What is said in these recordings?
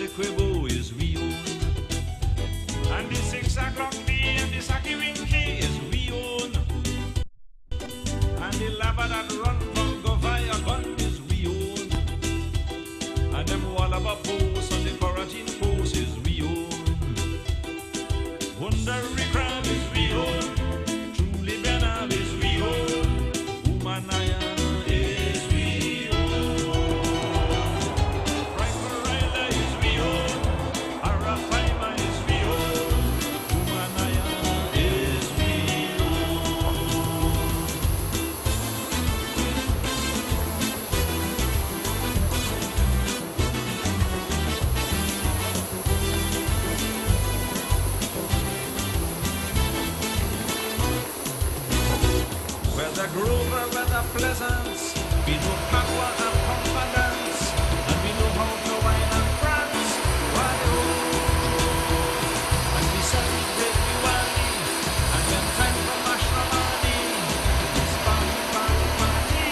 Essequibo is we own. And the 6 o'clock bee and the Saki Winky is we own. And the lava that run from Govaya Gun is we own. And them Wallaba posts on the Quarantine post is we own. Wondery Crab is we own. Truly Benab is we own. Humanayan is we own. Frank Morella is we own. Arapaima is we own. Humanayan is we own. Whether Grover, whether Pleasance, we know power and confidence, and we know how to wine and France. And we celebrate Diwali, and when time for Mashramani, it's party, party, party.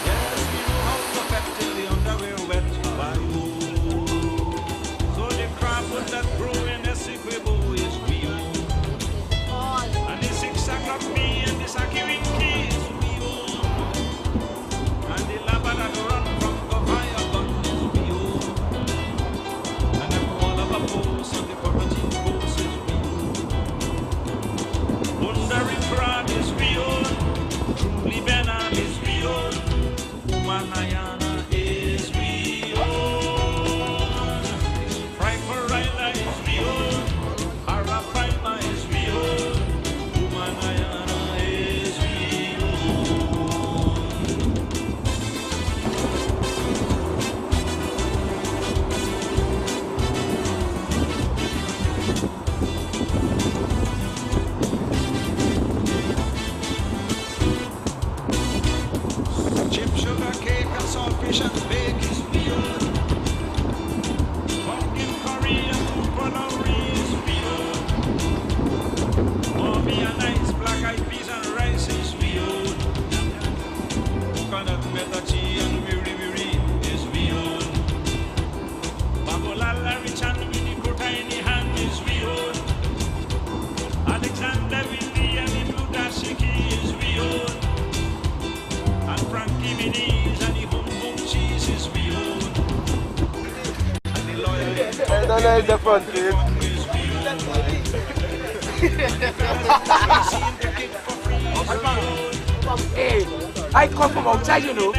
Yes, we know how to pet till the underwear wet. So the crab that grow in Essequibo is we own. And the 6 o'clock bee and the Saki Winky is we own. And the lava that run from Govaya Gun is we own. And them Wallaba posts and the Quarantine post is we own. Wondery Crab is we own. Truly Benab is we own. Humanayana is we own. Frank Morella is we own. Arapaima is we own. Humanayana is we own. Chip, sugar, cake, and saltfish and bake is we own. Pumpkin curry and pulaury is we own. Mommy and ice, black-eyed peas and rice is we own. Coconut metachi and wiri is we own. Babolala rich and Winnie Kota in the hand is we own. Alexander Winnie and the blue dashiki is we own. And Frankie Minis and the home cheese is we own. And the loyal Is the front page. is we own. Hey, I come from outside, you know.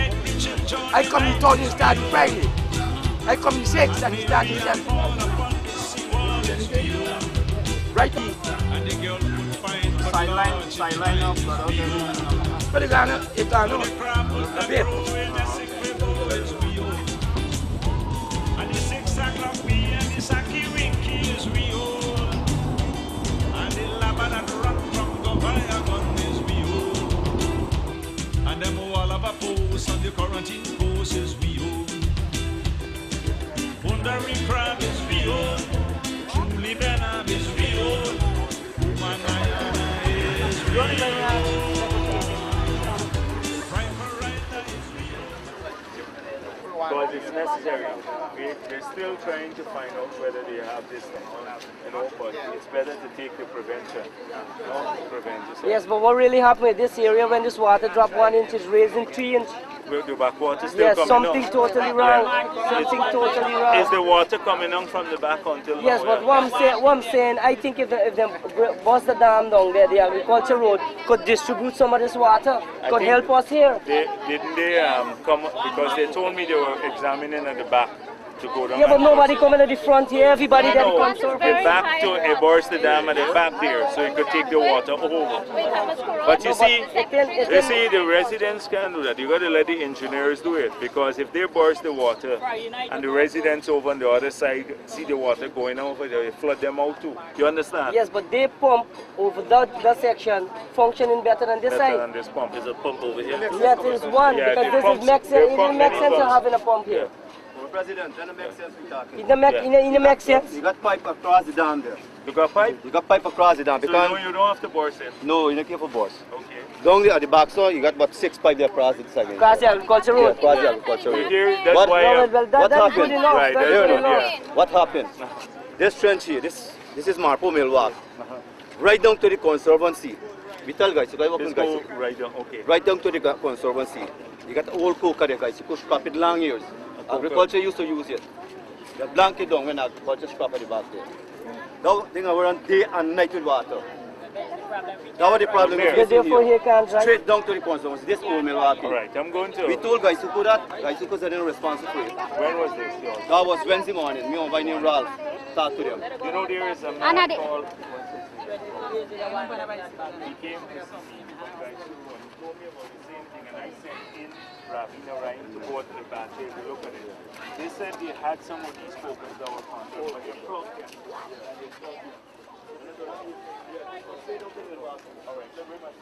I come in town, you start Friday. I come in 6 and you start in 7. Right here. Sideline up, But it's on a bit. And the 6 o'clock bee and the Saki Winky is we own. And the lava that run from Govaya Gun is we own. And them Wallaba posts on the Quarantine post is we own. Wondery Crab is we own. Truly Benab is we own. Humanayana is we own. Frank Morella is we own. Because it's necessary. We're still trying to find out whether they have this thing, but it's better to take the prevention, to prevent yourself. Yes, but what really happened with this area when this water dropped 1 inch is raising 3 inch? Will the backwater still Yes, coming something up? totally wrong. Something totally wrong. Is the water coming on from the back until Yes, now? but what I'm saying, I think if they bust the dam down there, the agriculture road could distribute some of this water, could help us here. Didn't they come, because they told me they were examining at the back to go down. Yeah, but nobody coming at the front here, everybody that comes They over. back to burst the dam at the back there, so it could take the water over. But you see, they say the residents can't do that. You got to let the engineers do it, because if they burst the water and the residents over on the other side see the water going over there, it flood them out too. You understand? Yes, but they pump over that section functioning better than this Better side. than this pump. There's a pump over here. Yes, there is one, Yeah, because they this pumps- is makes they sense. It pump makes many sense of pumps. having a pump here. President, doesn't make sense we talking. It don't make sense. You got pipe across the dam there. You got pipe? You got pipe across the dam So because you don't have to burst it. no, you don't care for boss. Okay. Down there at the back, so you got about 6 pipe there across the second. Across the agriculture Yeah, road. across the agriculture So road. here, that's What- why. Well, What that's good happened? enough. Right, That's there good you go, enough. yeah. What happened? This trench here, this is Marpo Mill Walk. Right down to the Conservancy. We tell guys, you guys Just guys. go right down. Okay. Right down to the Conservancy. You got old coca there, guys. You could scrap it long years. Agriculture used to use it. You blank it down when agriculture scrap at the back there. Now, they are run day and night with water. That was the problem we There. Yeah, facing therefore here. he can't drive. Straight down to the Conservancy. This old Milwaukee. All right. I'm going to. We told guys who could that. Guys who said they were responsible for it. When was this? Yours? That was Wednesday morning. Me and my name Ralph. Talk to them. You know there is a man Another- called. He came to see me guys who told me about the same thing, and I sent in Ravina Ryan to go to the pantry to look at it. They said they had some of these focus that were controlled, but they plugged them. And they plugged them. All right, so very much.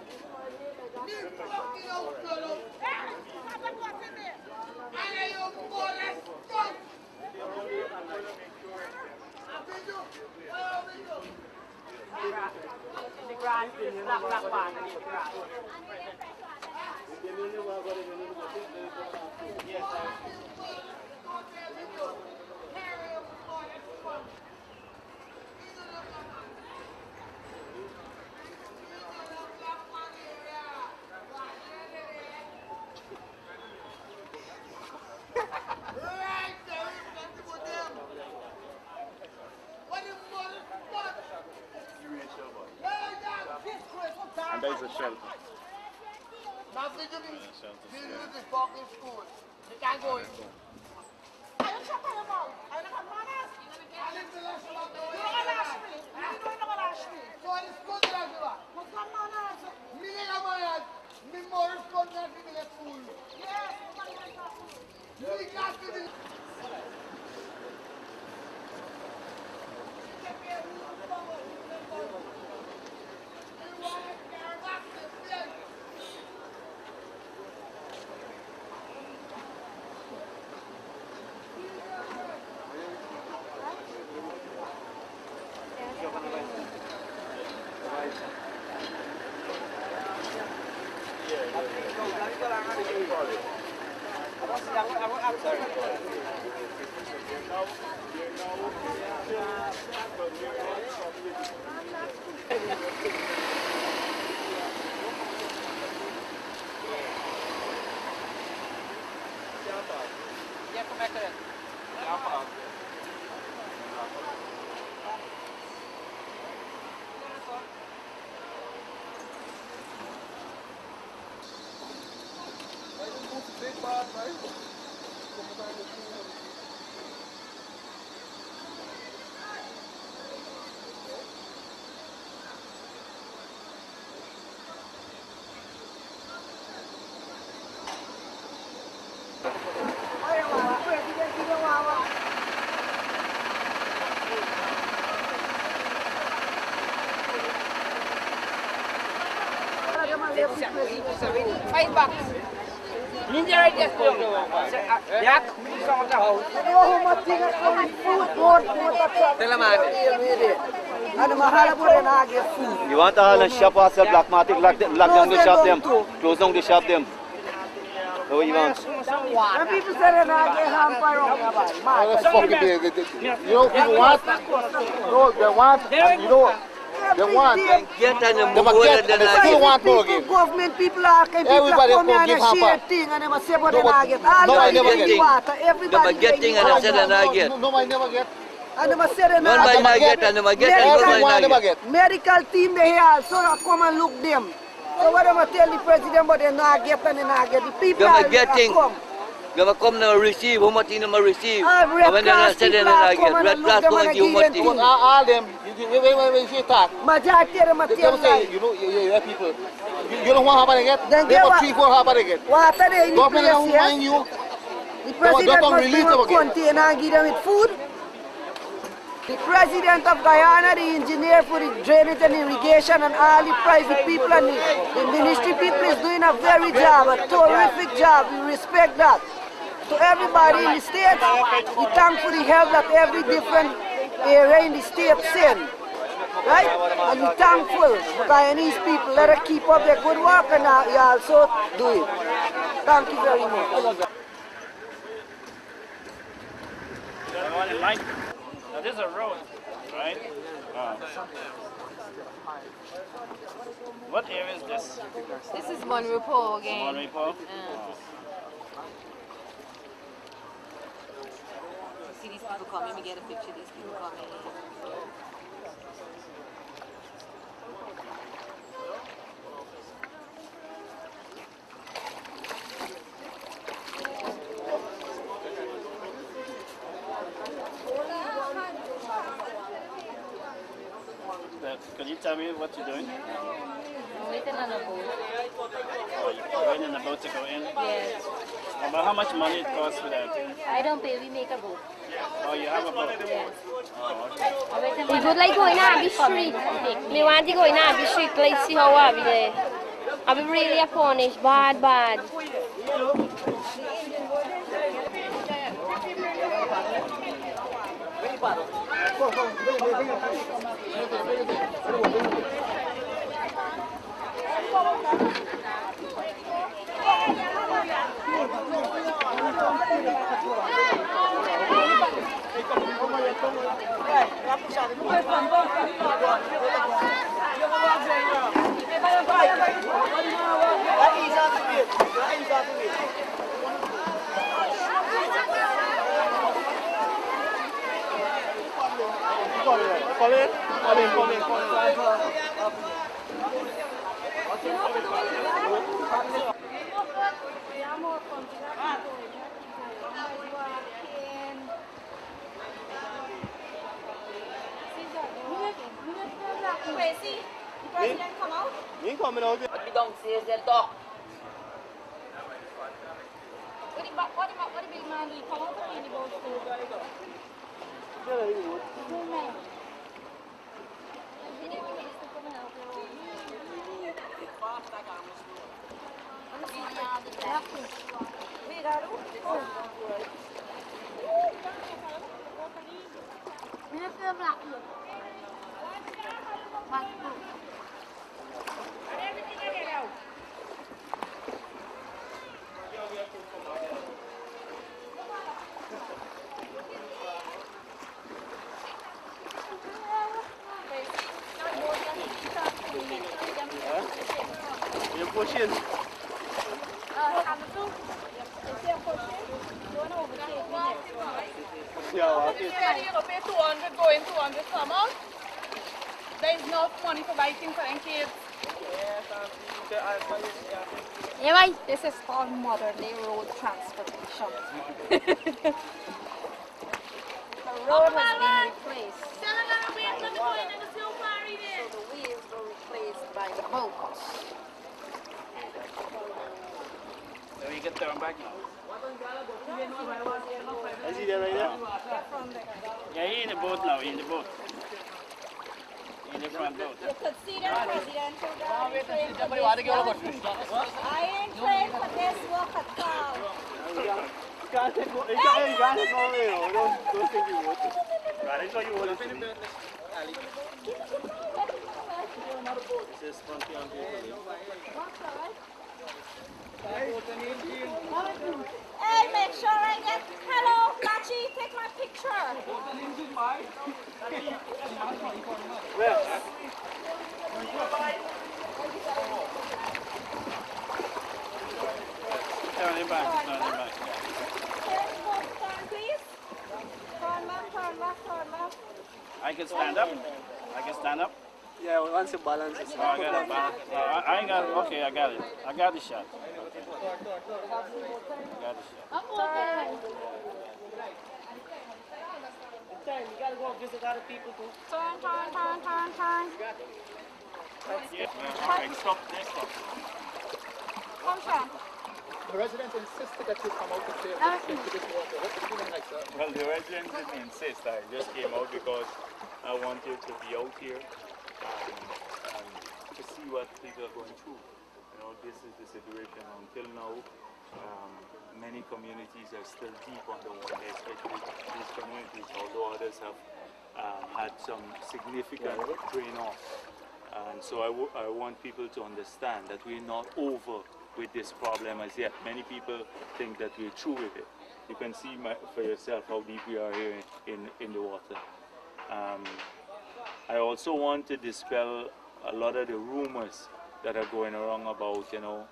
And there is a shelter. You want to have a shop or sell black market, lock down the shop them, close down the shop them. That's what you want. And people say they're not getting hamper wrong. That's fucking big. You know, people want. No, they want. And you know, they want. Get and They must get, and they still want more again. Government people are people Everybody come here go and give share hamper. thing and they must say what they No, not get. All no, I the never people get. water, everybody getting and I said and I get. No, I never get. and they must say they None by not my get. get and my get and none by Everyone my never get. get. Medical team they here also come and look them. So what they must tell the president but they not get and they not get. The people Gonna are getting. come. Gonna come now receive how much in them receive. Red And when they're Cross not said people then I are come get. and Red look Cross them go and and give give much them thing. thing. All them, when you talk, Majority of them are they tell will say, lie. you know, you people, you don't want how to get. Then They get got what? 3-4 how to get. Water they in the Government place don't mind here. you. The president don't must release bring a them again. container and give them with food. The president of Guyana, the engineer for the drainage and irrigation and all the private people and the ministry people is doing a very job, a terrific job. We respect that. to everybody in the States. We thank for the help that every different area in the States send. Right? And we're thankful for Guyanese people. Let them keep up their good work and you also do it. Thank you very much. Now this is a road, right? What area is this? This is Monrepo again. Monrepo? See these people coming. Let me get a picture of these people coming. Can you tell me what you're doing? I'm waiting on a boat. Oh, you're waiting on the boat to go in? Yes. But how much money it costs for that? I don't pay. We make a boat. Oh, you have a boat? Yes. Oh, okay. We would like going on the street. We want to go in the street, like see how are we there. I'll be really punished, bad. Me coming out. Downstairs, they'll talk. What the big man do? Come out and the boat You're pushing. Yeah, You said you're going to pay 200 going, 200 come out. There is no money for biking for them kids. Anyway, this is called modern day road transportation. The road has been replaced. So the wheels were replaced by the boat. So you can turn back now. I see that right there. Yeah, you're in the boat now, you're in the boat. In the front boat. You could see the presidential I ain't trained for this work at all. You can't take no, don't think you would. Right, so you would. This is front on Hey, make sure I get. Hello, Lachi, take my picture. Turn it back, turn it back. Turn, please. Turn back. I can stand up. I can stand up. Yeah, once you balance it. Oh, I got it. I ain't got it. Okay, I got it. I got the shot. You gotta go visit other people too. Turn. Yeah, okay, stop. Come, Sean. The residents insisted that you come out to clear this water. What's the feeling like, sir? Well, the residents didn't insist. I just came out because I wanted to be out here and to see what people are going through. You know, this is the situation. Until now, Many communities are still deep underwater, especially these communities, although others have had some significant drain off. And so I want people to understand that we're not over with this problem as yet. Many people think that we're through with it. You can see for yourself how deep we are here in the water. I also want to dispel a lot of the rumors that are going around about, you know,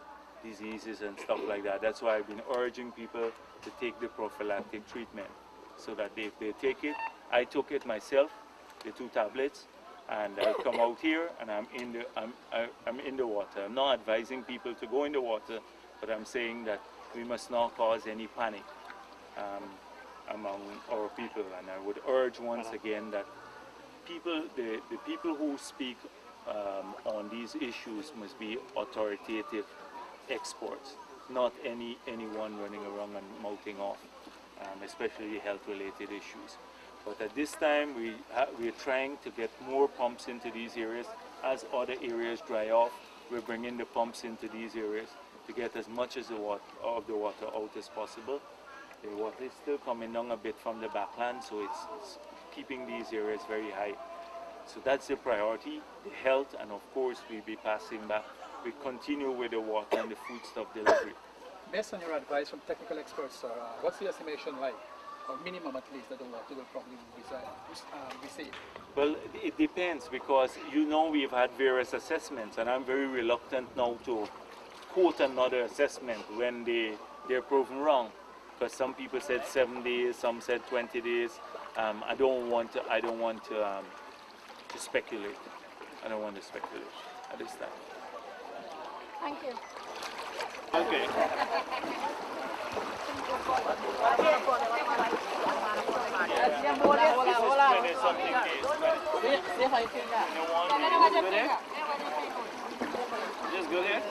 diseases and stuff like that. That's why I've been urging people to take the prophylactic treatment, so that if they take it, I took it myself, the 2 tablets, and I come out here and I'm in the water. I'm not advising people to go in the water, but I'm saying that we must not cause any panic among our people. And I would urge once again that the people who speak on these issues must be authoritative experts, not anyone running around and mouthing off, especially health-related issues. But at this time, we're trying to get more pumps into these areas. As other areas dry off, we're bringing the pumps into these areas to get as much of the water out as possible. The water is still coming down a bit from the backland, so it's keeping these areas very high. So that's the priority, the health, and of course we'll be passing back. We continue with the water and the foodstuff delivery. Based on your advice from technical experts, sir, what's the estimation like, or minimum at least, that the water will probably be safe? Well, it depends, because you know we've had various assessments, and I'm very reluctant now to quote another assessment when they're proven wrong. Because some people said 7 days, some said 20 days. I don't want to speculate. I don't want to speculate at this time. Thank you. Okay. Just go there.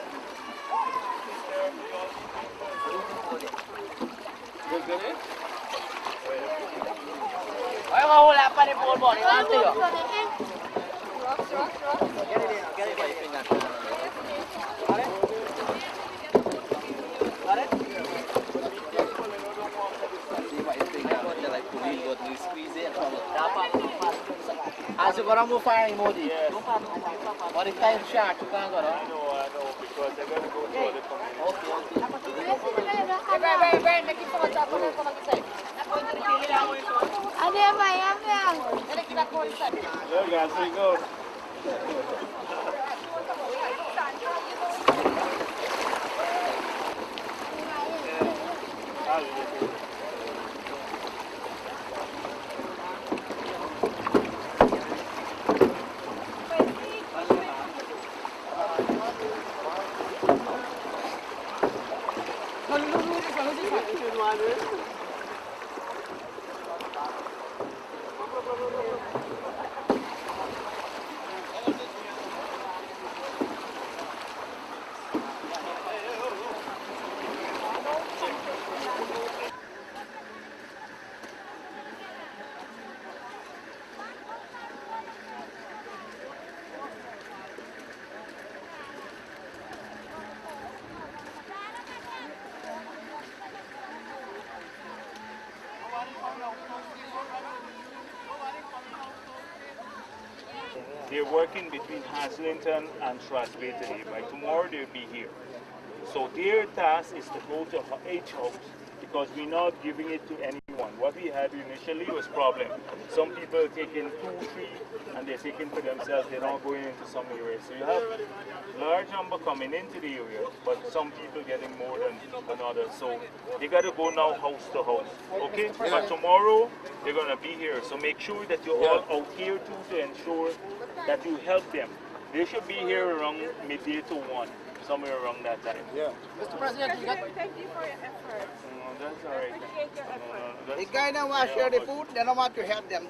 Just go there. Ay, mawala pa rin po mo. Ito yun. Siguro mo fire mo di. Or if time shot, you can't go. I know, because they're going to go to other communities. Look, guys, here we go. They're working between Haslington and Strasbourg today. By tomorrow they'll be here. So their task is to go to each house, because we're not giving it to anyone. What we had initially was problem. Some people are taking 2, 3, and they're taking for themselves. They're not going into some areas. So you have large number coming into the area, but some people getting more than others. So they got to go now house to house. Okay? But tomorrow they're going to be here. So make sure that you're all out here too, to ensure that you help them. They should be here around midday to 1, somewhere around that time. Yeah. Mr. President, thank you for your effort. That's all right. Appreciate your effort. The guy don't want to share the food, they don't want to help them.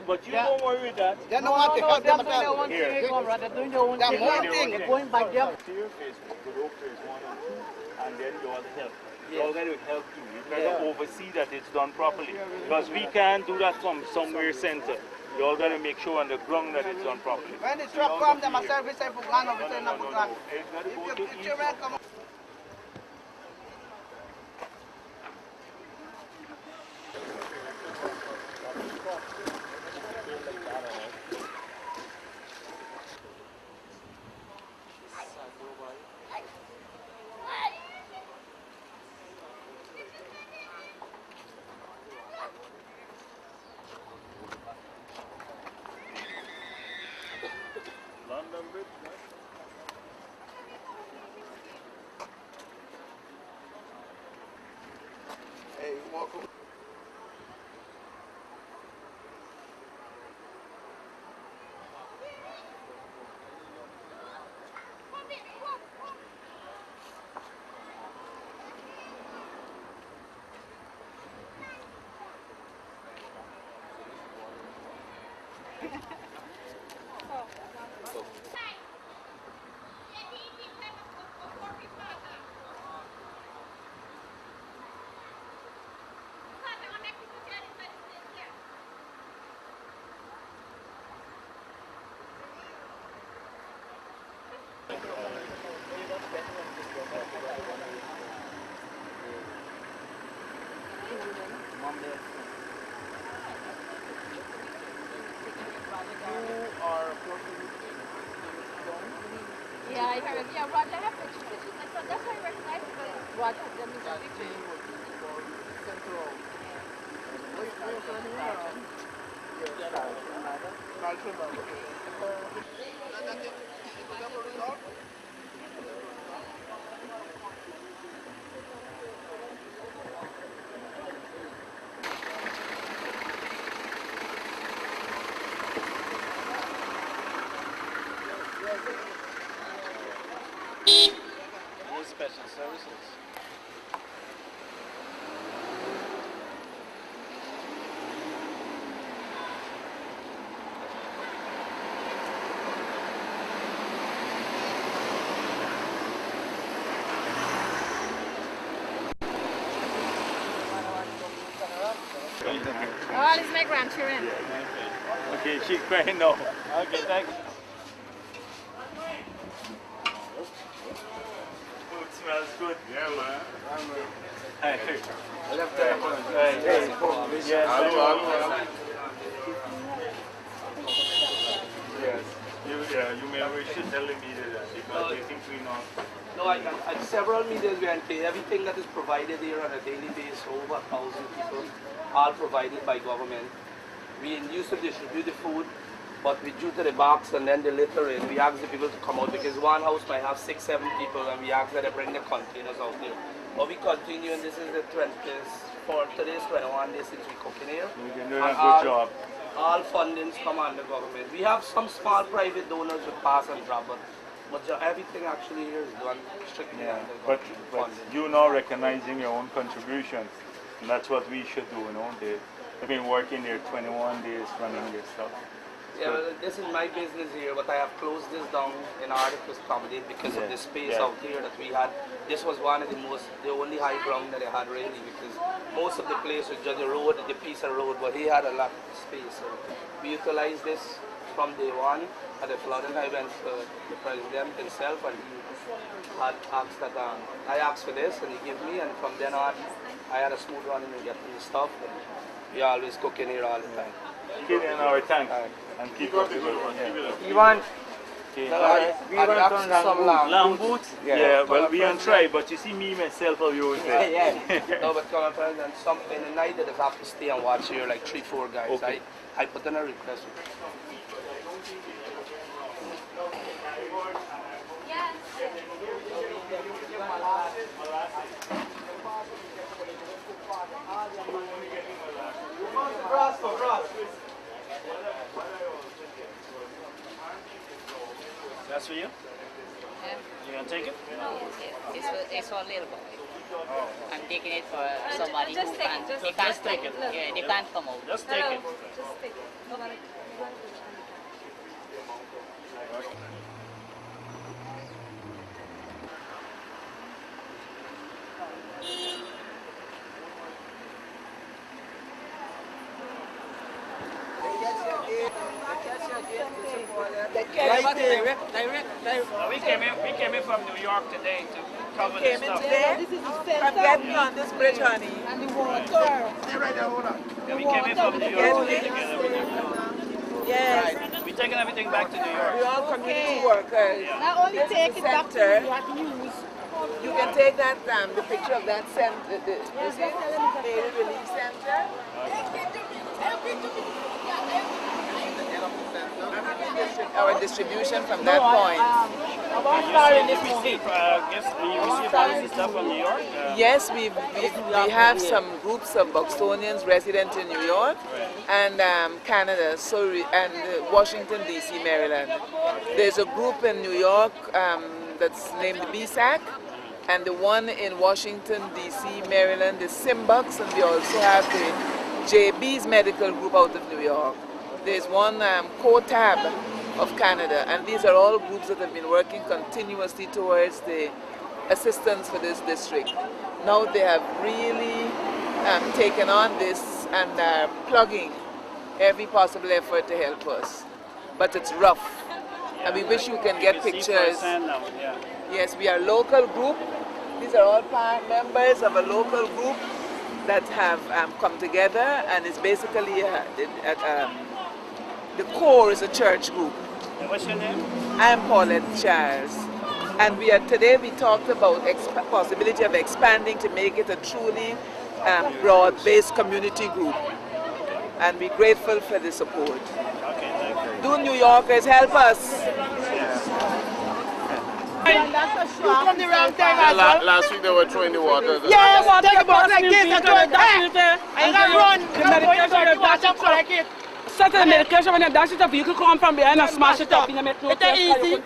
But you don't worry with that. They don't want to help them at all. Here. They're doing their own thing. They're going back there. To your Facebook, go to phase 1 and 2, and then you all help. You all got to help too. You got to oversee that it's done properly. Because we can't do that from somewhere center. You all got to make sure on the ground that it's done properly. When the truck comes, them a service for Guyana, we turn up for Guyana. It's got to go to each. Yeah, I heard. Yeah, Roger, I have pictures. I thought that's how I recognize it, but Roger, that means a picture. Special services. Oh, this is my grandchildren. Okay, she's crying now. Okay, thank you. Food smells good. Yeah, man. I left the Yes. hello. Yes. You may wish to tell the media that because they think we know. No, at several meetings we went to everything that is provided here on a daily basis, over 1,000 people, all provided by government. We used to distribute the food, but we drew to the box and then the littering. We asked the people to come out because one house might have 6, 7 people, and we asked that they bring the containers out there. But we continue, and this is the 20th, today's 21 days since we cooking here. You're doing a good job. All fundings come under government. We have some small private donors with pass and drop, but everything actually here is done strictly under But government funding. you now recognizing your own contributions, and that's what we should do, you know. They've been working there 21 days running this stuff. Yeah, well, this is my business here, but I have closed this down in order to accommodate because of the space out here that we had. This was one of the only high ground that I had really, because most of the place was just the road, the piece of road, but he had a lot of space. So we utilized this from day one at the flooding. I went to the president himself, and he had asked that I asked for this, and he gave me, and from then on, I had a smooth running and getting the stuff. And we always cooking here all the time. Keep in our tank and keep up the good one. You want? Okay. We want some long boots? Yeah, well, we can try, but you see me myself, I'll use it. No, but come on, and some in the night they just have to stay and watch here, like 3, 4 guys. Okay. I put in a request. That's for you? Yeah. You gonna take it? It's for a little boy. Oh. I'm taking it for somebody just who take can't, it, just they can't, just take it. Yeah, they can't come out. Just take it. Just take it. Hold on. We came in from New York today to cover this stuff. This is the center. I'm getting on this bridge, honey. And the water. Yeah, we came in from New York together. Yes. Right. We're taking everything back to New York. We all community workers. Not only take it back to New York, use. You can take that the picture of that center, the Baby Relief Center. Our distribution from that point. We receive all this stuff from New York? Yes, we have some groups of Bostonians resident in New York and Canada, and Washington, D.C., Maryland. There's a group in New York that's named the BSAC, and the one in Washington, D.C., Maryland is Simbucks, and we also have the JB's Medical Group out of New York. There's one COTAB of Canada, and these are all groups that have been working continuously towards the assistance for this district. Now they have really taken on this and are plugging every possible effort to help us. But it's rough, and we wish you can get pictures. Yes, we are a local group. These are all members of a local group that have come together, and it's basically the core is a church group. What's your name? I'm Paulette Charles, and today we talked about possibility of expanding to make it a truly broad-based community group, and we're grateful for the support. Okay, thank you. Do New Yorkers help us? Last week they were throwing the water. Yes, take a box like this and throw it back. And you run. Certain medication, when you dash it up, you could come from behind and smash it up. It's easy.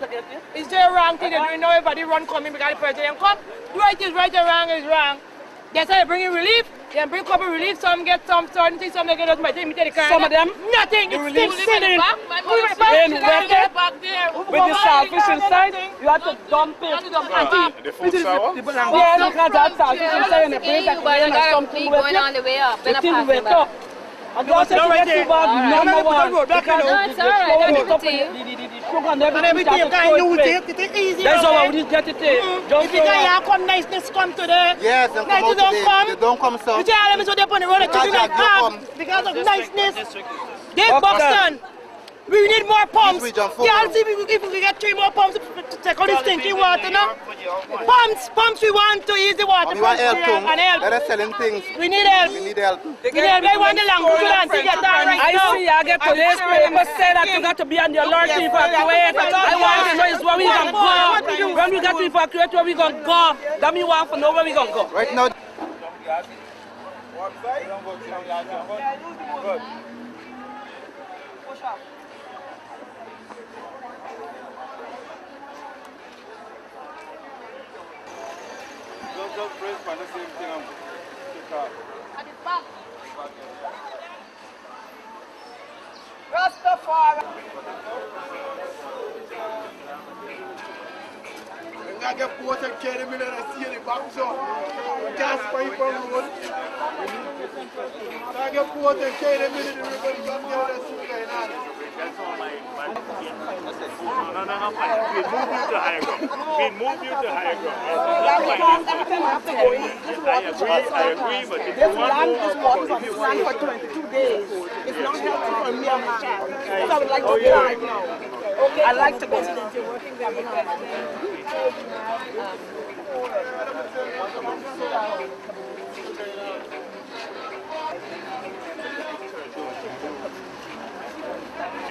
Is there a wrong thing that we know everybody run coming because the president come? Right is right and wrong is wrong. That's how you bring in relief. They bring couple relief, some get some certain things, some they get us my take me to the car. Some of them? Nothing. The It's relief still sitting. Then wet it with the saltfish inside. You have to dump it. The food sour? Yeah, because that saltfish inside and the break at the end and something wet it. The thing wet up. And don't say to get too bad, number one. Because the sugar and everything you can use it. Easy. That's how we get it. If you can come, niceness come today. Yes, they come out today. They don't come so. You tell them so they put the road to the because of niceness. They Boston. We need more pumps. Yeah, see if we get 3 more pumps to take out this stinky water now. Pumps we want to use the water. We want help too. And help. They're selling things. We need help. We need help. They want the language to get that right now. I see, I get police papers say that you got to be on your alert to evacuate. I want to know is where we going to go. When we got to evacuate, where we going to go. That means we want to know where we going to go. Right now. Just press for the same thing and take off. At the back. Rastafari. I get put and carry me and I see the back so gas pipe on road. I get put and carry me and the river come here and see Guyana. That's all my No, fine. We'll move you to higher ground. We'll move you to higher ground. I agree, but if you want to... for 22 days. It's not healthy for me and my child. So I would like to drive now. Okay. I like to go. You're working very hard.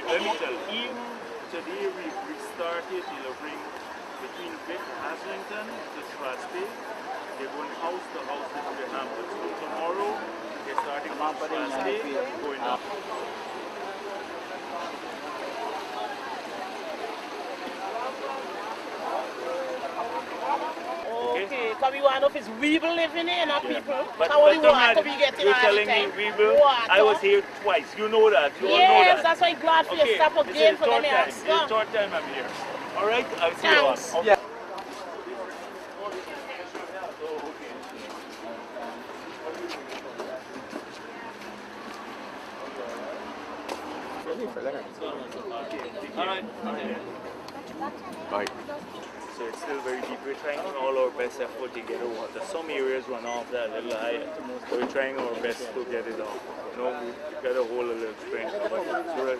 Let me tell you, even today we restarted delivering between Vic Haslington to Strathspey. They're going house to house to do the hampers. So tomorrow they're starting from Strathspey, going up. Okay, because we want to know if it's we will living in or people. But How only water we get in you're all telling the me time. we will? Water. I was here twice. You know that. You all know Yes, that. that's why I'm glad for Okay, your stop this again is for them. third time. This is the third time I'm here. All right? I'll see you on. Thanks. Okay. Yeah. Right. So it's still very deep. We're trying all our best effort to get the water. Some areas run off that a little higher. So we're trying our best to get it off. You know, we got to hold a little strength. But it's really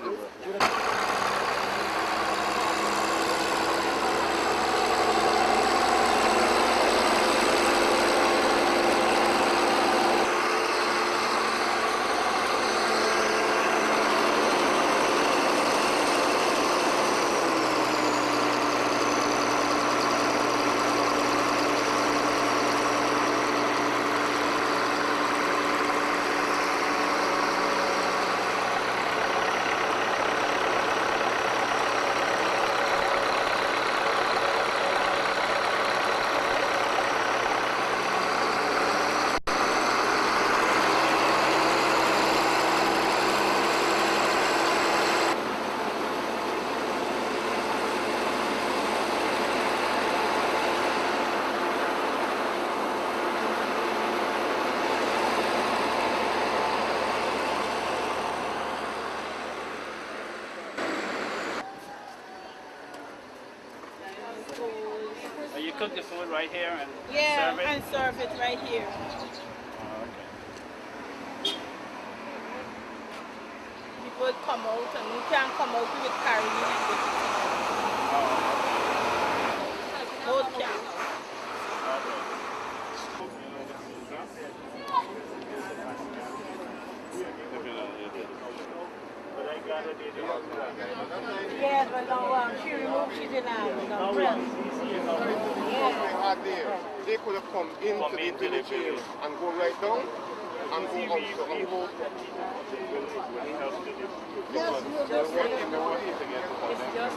So you cook the food right here and Yeah, serve it? and serve it right here. Oh, okay. would come out, and we can't come out with carrying everything. Both can't. Yes, but no, she removed she denied. They could have come into the village here and go right down and go out to the house. Yes, it's just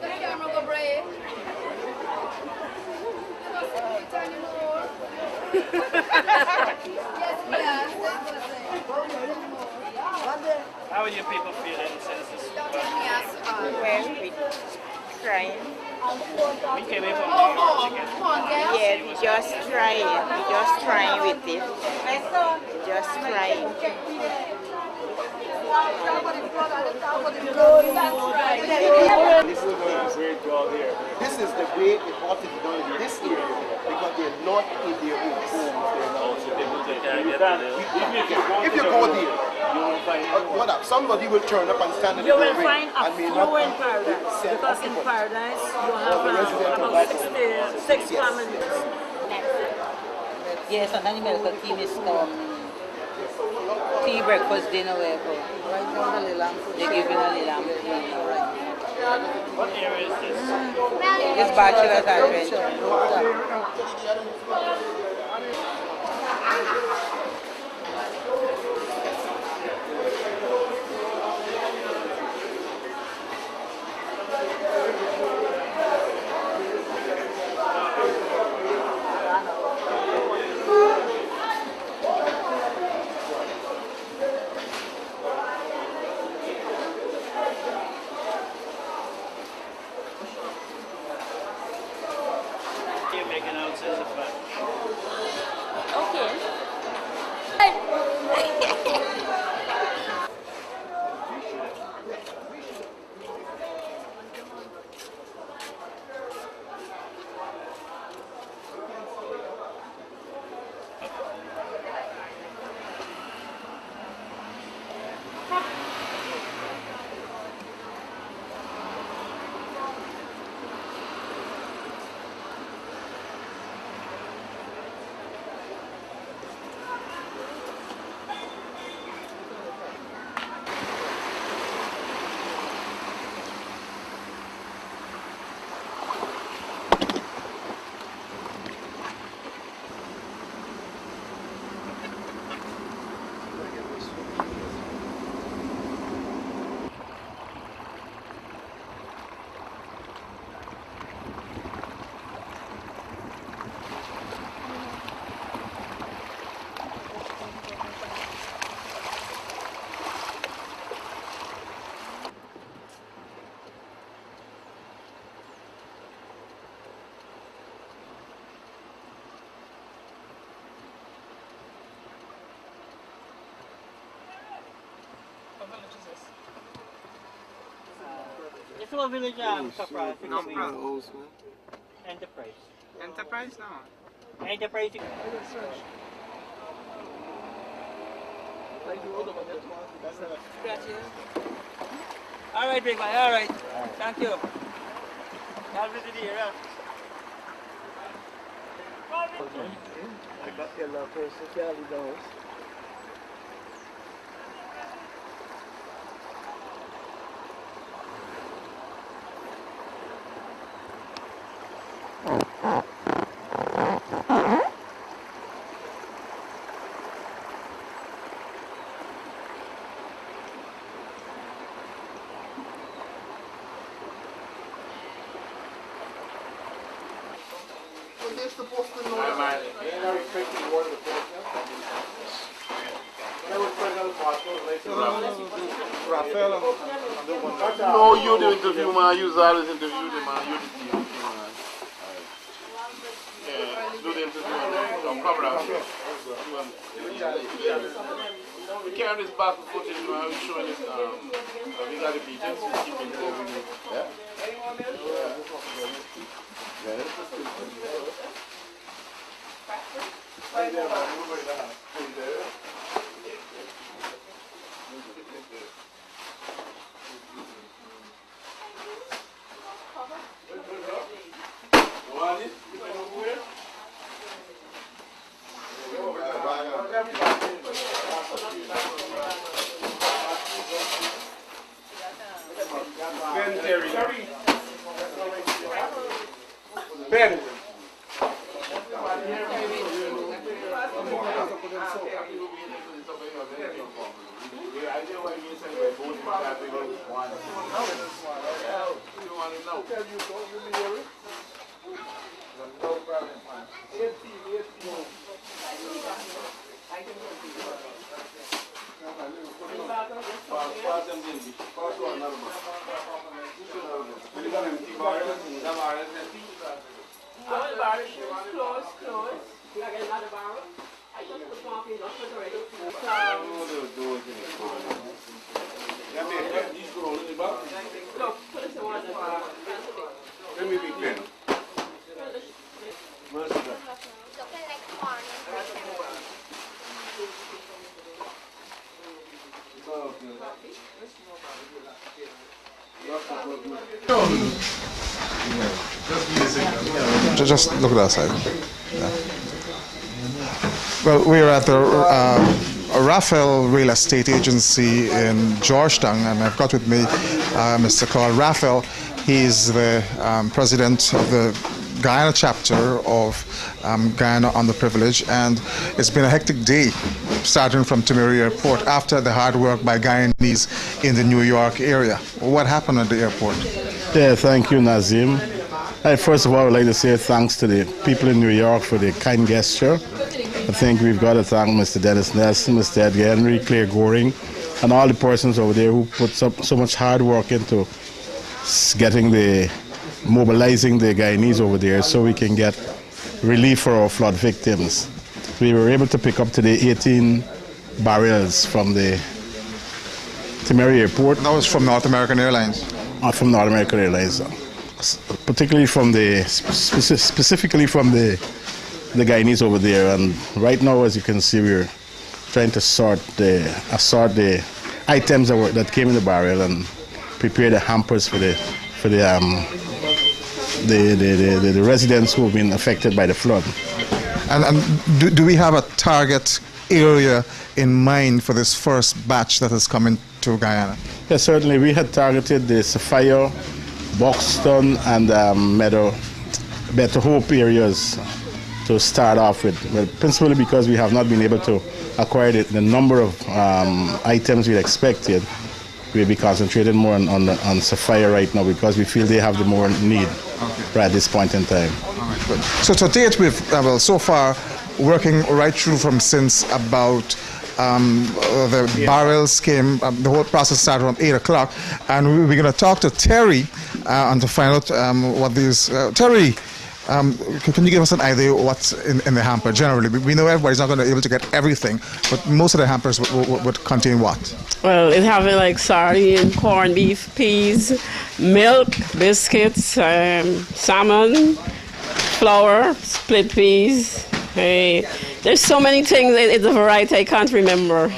the camera go break. How are you people feeling since this? Well, we trying. We came here for chicken. Yeah, we just trying. We just trying with it. Just trying. This is a great job here. This is the way the art is done in this area because they're not in their own homes. If you go there, you will find somebody will turn up and stand in the doorway. You will find a few in paradise, because in paradise you have about 66 families. Yes, and then the medical team is tea, breakfast, dinner, whatever. They're giving a little What area is this? It's Bachelor's Adventure. You're making out since the back. Okay. This is a village surprise. Enterprise. Enterprise now. Enterprise. All right, big man. All right. Thank you. I'll visit the area. I got the love person carry those. They're supposed to know that. They're not expecting more of the post. No, you the interview, man. You always interview them, man. You the team, man. Yeah, do the interview and then come around. We carry this back footage, man. We're showing it. We got the beaches. We keep interviewing it. Yeah. Ben. Just look at that side. Yeah. Well, we're at the Raphael Real Estate Agency in Georgetown, and I've got with me Mr. Claude Raphael. He's the president of the Guyana chapter of Guyana Underprivileged, and it's been a hectic day starting from Timeri Airport after the hard work by Guyanese in the New York area. What happened at the airport? Yeah, thank you, Nazim. First of all, I would like to say thanks to the people in New York for the kind gesture. I think we've got to thank Mr. Dennis Nelson, Mr. Edgar Henry, Claire Goring, and all the persons over there who put so much hard work into mobilizing the Guyanese over there so we can get relief for our flood victims. We were able to pick up today 18 barrels from the Timeri Airport. That was from North American Airlines? From North American Airlines. Particularly specifically from the Guyanese over there, and right now, as you can see, we're trying to assort the items that came in the barrel and prepare the hampers for the residents who have been affected by the flood. And do we have a target area in mind for this first batch that is coming to Guyana? Yes, certainly. We had targeted the Sapphire, Buxton, and Better Hope areas to start off with, well, principally because we have not been able to acquire the number of items we expected. We'll be concentrating more on Sapphire right now because we feel they have the more need right at this point in time. All right, good. So to date, we've so far working right through from since about the barrels came, the whole process started around 8 o'clock, and we're going to talk to Terry and to find out what these... Terry, can you give us an idea what's in the hamper generally? We know everybody's not going to be able to get everything, but most of the hampers would contain what? Well, it have like sardine, corned beef, peas, milk, biscuits, salmon, flour, split peas. There's so many things. It's a variety I can't remember.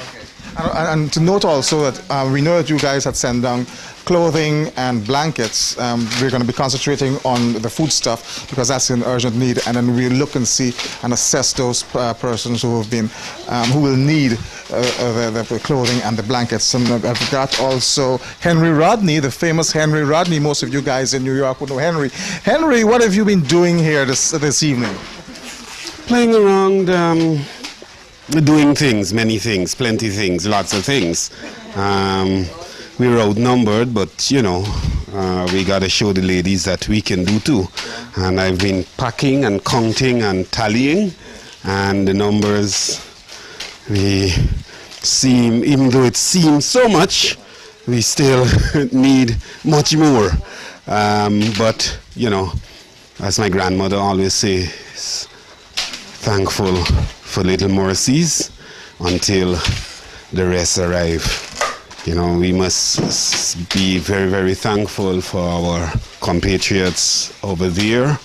And to note also that we know that you guys had sent down clothing and blankets. We're going to be concentrating on the food stuff because that's in urgent need, and then we'll look and see and assess those persons who have been, who will need the clothing and the blankets. And I've got also Henry Rodney, the famous Henry Rodney. Most of you guys in New York would know Henry. Henry, what have you been doing here this evening? Playing around, doing things, many things, plenty things, lots of things. We were outnumbered, but you know, we got to show the ladies that we can do too. And I've been packing and counting and tallying, and the numbers, even though it seems so much, we still need much more. But you know, as my grandmother always says, thankful for little mercies until the rest arrive. You know, we must be very, very thankful for our compatriots over there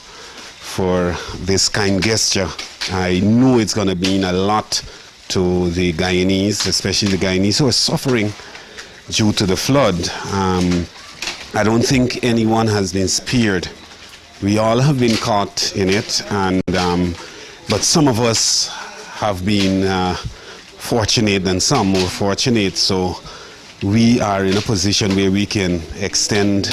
for this kind gesture. I know it's going to mean a lot to the Guyanese, especially the Guyanese who are suffering due to the flood. I don't think anyone has been spared. We all have been caught in it, and but some of us have been fortunate than some more fortunate. So we are in a position where we can extend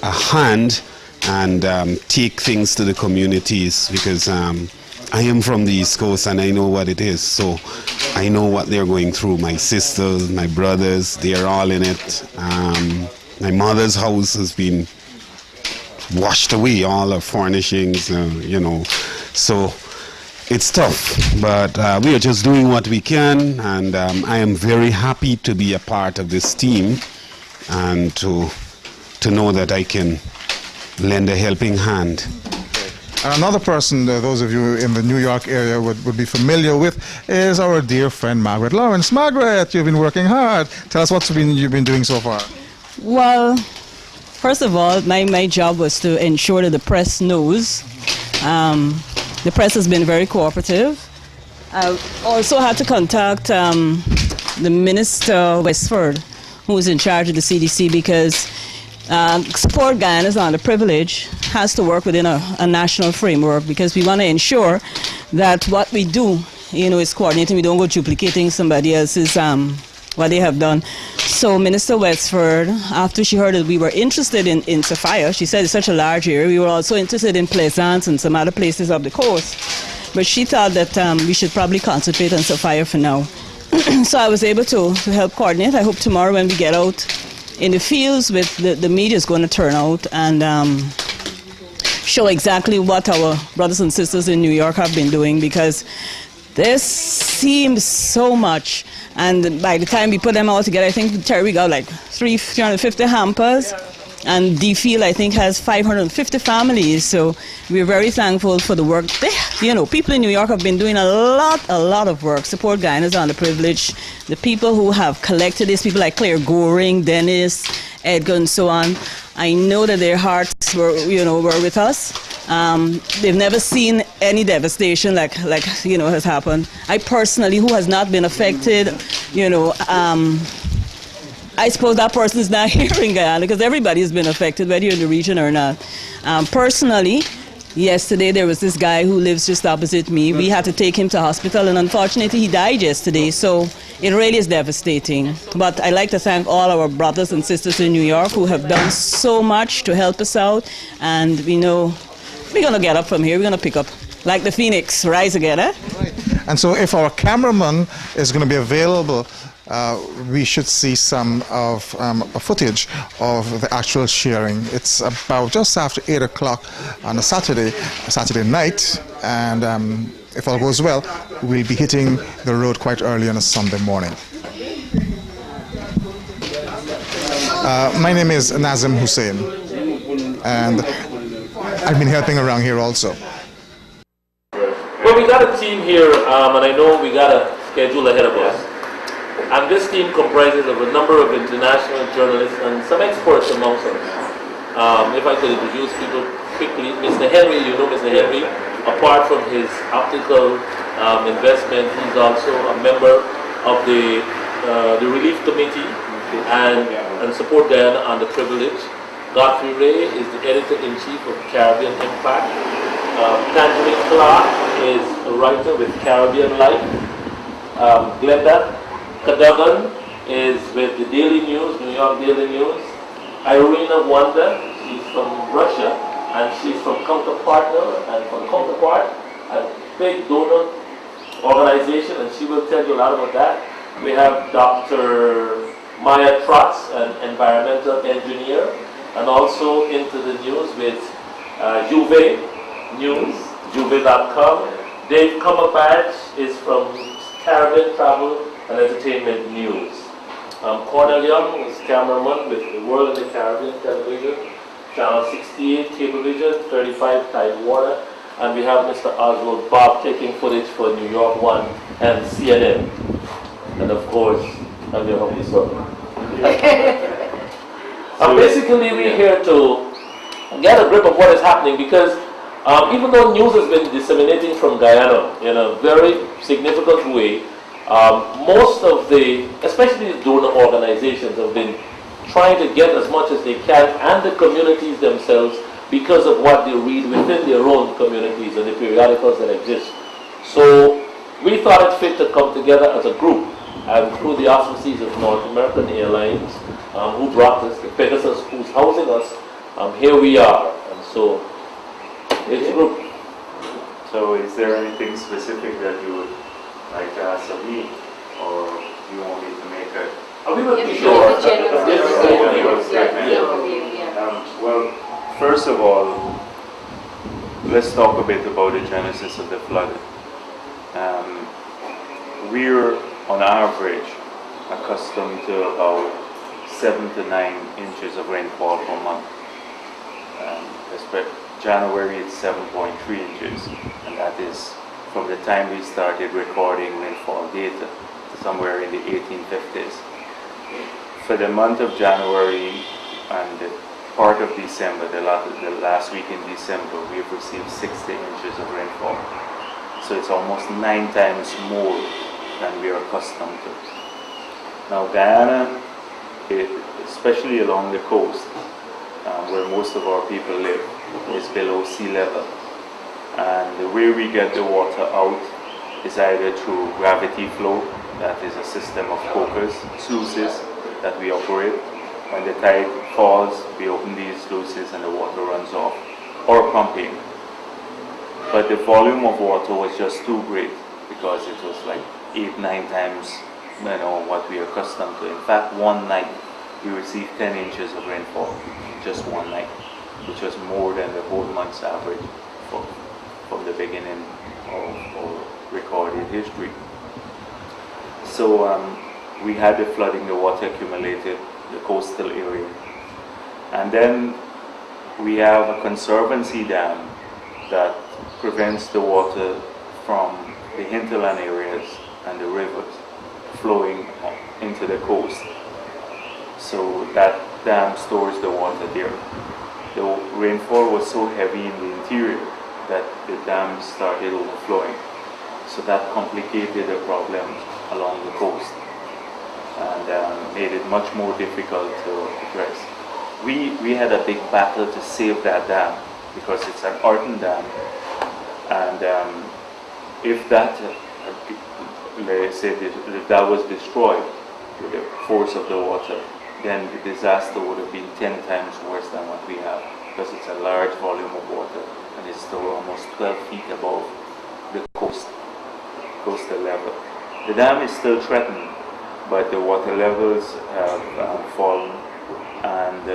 a hand and take things to the communities, because I am from the East Coast and I know what it is. So I know what they're going through. My sisters, my brothers, they're all in it. My mother's house has been washed away, all her furnishings, you know. So it's tough, but we are just doing what we can, and I am very happy to be a part of this team and to know that I can lend a helping hand. And another person, those of you in the New York area would be familiar with, is our dear friend Margaret Lawrence. Margaret, you've been working hard. Tell us what you've been doing so far. Well, first of all, my job was to ensure that the press knows. The press has been very cooperative. I also had to contact the Minister Westford, who is in charge of the CDC, because Support Guyana is underprivileged, has to work within a national framework, because we want to ensure that what we do, is coordinating. We don't go duplicating somebody else's what they have done. So Minister Westford, after she heard that we were interested in Sophia, she said it's such a large area. We were also interested in Plaisance and some other places up the coast. But she thought that we should probably concentrate on Sophia for now. So I was able to help coordinate. I hope tomorrow when we get out in the fields, with the media is going to turn out and show exactly what our brothers and sisters in New York have been doing, because this seems so much. And by the time we put them all together, I think we got like 350 hampers. And D-Field, I think, has 550 families. So we're very thankful for the work. People in New York have been doing a lot of work. Support Guyana is underprivileged. The people who have collected this, people like Claire Goring, Dennis, Edgar, and so on, I know that their hearts were with us. They've never seen any devastation like has happened. I personally, who has not been affected, I suppose that person is not here in Guyana, because everybody has been affected, whether you're in the region or not. Personally, yesterday there was this guy who lives just opposite me. We had to take him to hospital, and unfortunately he died yesterday. So it really is devastating. But I'd like to thank all our brothers and sisters in New York who have done so much to help us out. And we know we're going to get up from here. We're going to pick up like the phoenix, rise again. Eh? Right. And so if our cameraman is going to be available, we should see some of footage of the actual sharing. It's about just after 8 o'clock on a Saturday night, and if all goes well, we'll be hitting the road quite early on a Sunday morning. My name is Nazim Hussein, and I've been helping around here also. Well, we got a team here, and I know we got a schedule ahead of us. And this team comprises of a number of international journalists and some experts amongst us. If I could introduce people quickly, Mr. Henry, you know Mr. Henry, apart from his optical investment, he's also a member of the Relief Committee and Support Guyana Underprivileged. Godfrey Ray is the editor-in-chief of Caribbean Impact. Tangerine Clark is a writer with Caribbean Life. Glenda Cadogan is with the Daily News, New York Daily News. Irina Wanda, she's from Russia, and she's from Counterpartner, and from Counterpart, a big donor organization, and she will tell you a lot about that. We have Dr. Maya Trotz, an environmental engineer, and also into the news with Juve News, juve.com. Dave Cumberbatch is from Caribbean Travel and Entertainment News. Cornel Young is cameraman with The World in the Caribbean Television, Channel 68, Cablevision, 35 Time Warner, and we have Mr. Oswald Bob taking footage for New York 1 and CNN. And of course, I'm your humble servant. Basically, we're here to get a grip of what is happening, because Even though news has been disseminating from Guyana in a very significant way, most of the, especially the donor organizations, have been trying to get as much as they can, and the communities themselves, because of what they read within their own communities and the periodicals that exist. So we thought it fit to come together as a group, and through the auspices of North American Airlines, who brought us, the Pegasus, who's housing us, here we are. And so it's a group. So is there anything specific that you would like to ask of me, or do you want me to make a short statement? Well, first of all, let's talk a bit about the genesis of the flood. We're on average accustomed to about 7 to 9 inches of rainfall per month. January it's 7.3 inches, and that is from the time we started recording rainfall data, somewhere in the 1850s. For the month of January and part of December, the last week in December, we've received 60 inches of rainfall. So it's almost 9 times more than we are accustomed to. Now Guyana, especially along the coast, where most of our people live, is below sea level. And the way we get the water out is either through gravity flow, that is a system of cokers, sluices that we operate. When the tide falls, we open these sluices and the water runs off, or pumping. But the volume of water was just too great, because it was like 8-9 times what we are accustomed to. In fact, one night we received 10 inches of rainfall, just one night, which was more than the whole month's average from the beginning of recorded history. So we had the flooding, the water accumulated, the coastal area. And then we have a conservancy dam that prevents the water from the hinterland areas and the rivers flowing into the coast. So that dam stores the water there. The rainfall was so heavy in the interior that the dam started overflowing. So that complicated the problem along the coast and made it much more difficult to address. We had a big battle to save that dam because it's an earthen dam, and if that, let's say, that was destroyed with the force of the water, then the disaster would have been 10 times worse than what we have, because it's a large volume of water and it's still almost 12 feet above the coastal level. The dam is still threatened, but the water levels have fallen, and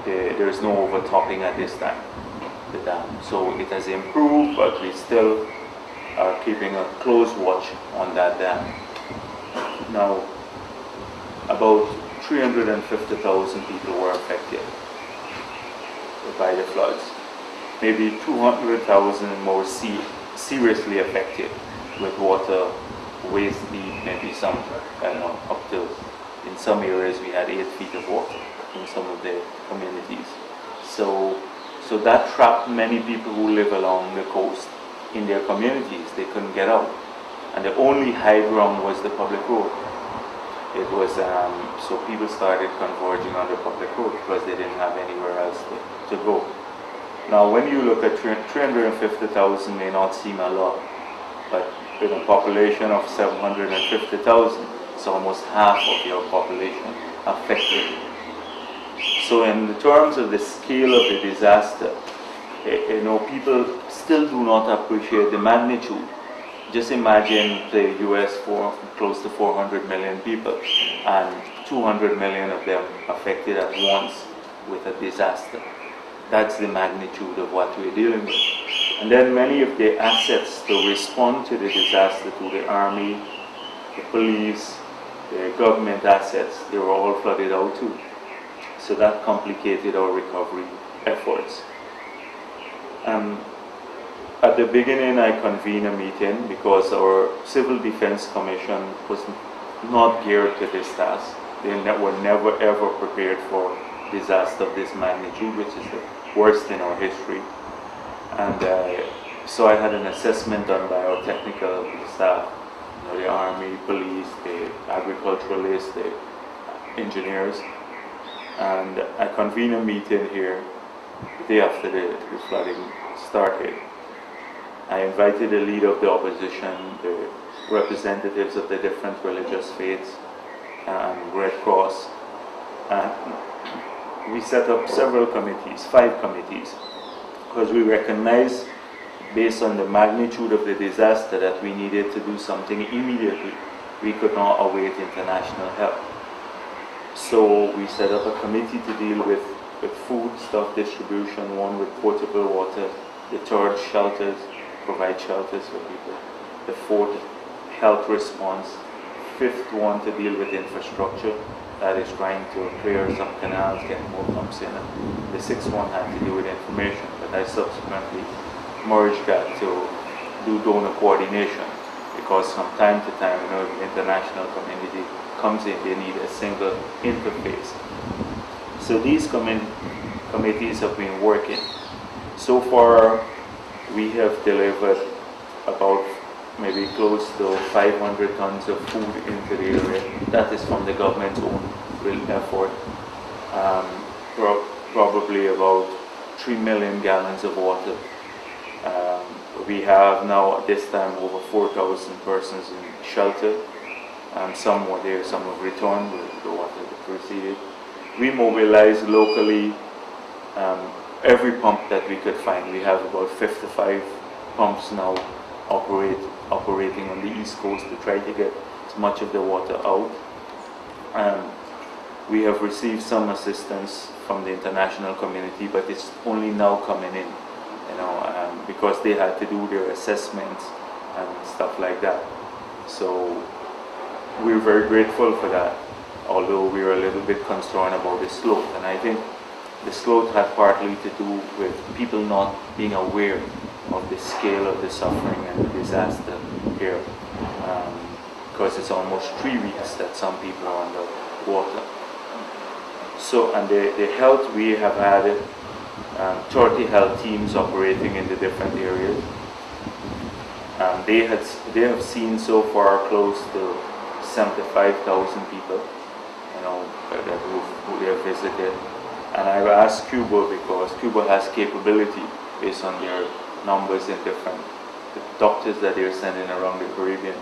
there is no overtopping at this time, the dam. So it has improved, but we still are keeping a close watch on that dam. Now, about 350,000 people were affected by the floods. Maybe 200,000 more seriously affected with water waist deep, maybe some, up to, in some areas we had 8 feet of water in some of the communities. So that trapped many people who live along the coast in their communities. They couldn't get out. And the only high ground was the public road. It was, so people started converging on the public road because they didn't have anywhere else to go. Now when you look at 350,000 may not seem a lot, but with a population of 750,000, it's almost half of your population affected. So in terms of the scale of the disaster, people still do not appreciate the magnitude. Just imagine the US for close to 400 million people, and 200 million of them affected at once with a disaster. That's the magnitude of what we're dealing with. And then many of the assets to respond to the disaster, to the army, the police, the government assets, they were all flooded out too. So that complicated our recovery efforts. At the beginning, I convened a meeting because our Civil Defense Commission was not geared to this task. They were never ever prepared for disaster of this magnitude, which is the worst in our history. And so I had an assessment done by our technical staff, the Army, police, the agriculturalists, the engineers, and I convened a meeting here the day after the flooding started. I invited the leader of the opposition, the representatives of the different religious faiths, and Red Cross, and we set up several committees, 5 committees, because we recognized, based on the magnitude of the disaster, that we needed to do something immediately. We could not await international help. So we set up a committee to deal with food stuff distribution, one with potable water, the third shelters, provide shelters for people, the fourth health response, fifth one to deal with infrastructure, that is trying to clear some canals, get more pumps in, and the sixth one had to do with information, but I subsequently merged that to do donor coordination, because from time to time, the international community comes in, they need a single interface. So these committees have been working. So far, we have delivered about maybe close to 500 tons of food into the area. That is from the government's own real effort. Probably about 3 million gallons of water. We have now at this time over 4,000 persons in shelter. Some were there, some have returned with the water that proceeded. We mobilized locally every pump that we could find. We have about 55 pumps now operating on the East Coast to try to get as much of the water out. We have received some assistance from the international community, but it's only now coming in, because they had to do their assessments and stuff like that. So we're very grateful for that, although we're a little bit concerned about the slope. And I think the slope had partly to do with people not being aware of the scale of the suffering and the disaster here, because it's almost 3 weeks that some people are under water. So, and the health, we have had 30 health teams operating in the different areas. They have seen so far close to 75,000 people, who they have visited. And I've asked Cuba, because Cuba has capability based on their numbers in different doctors that they're sending around the Caribbean,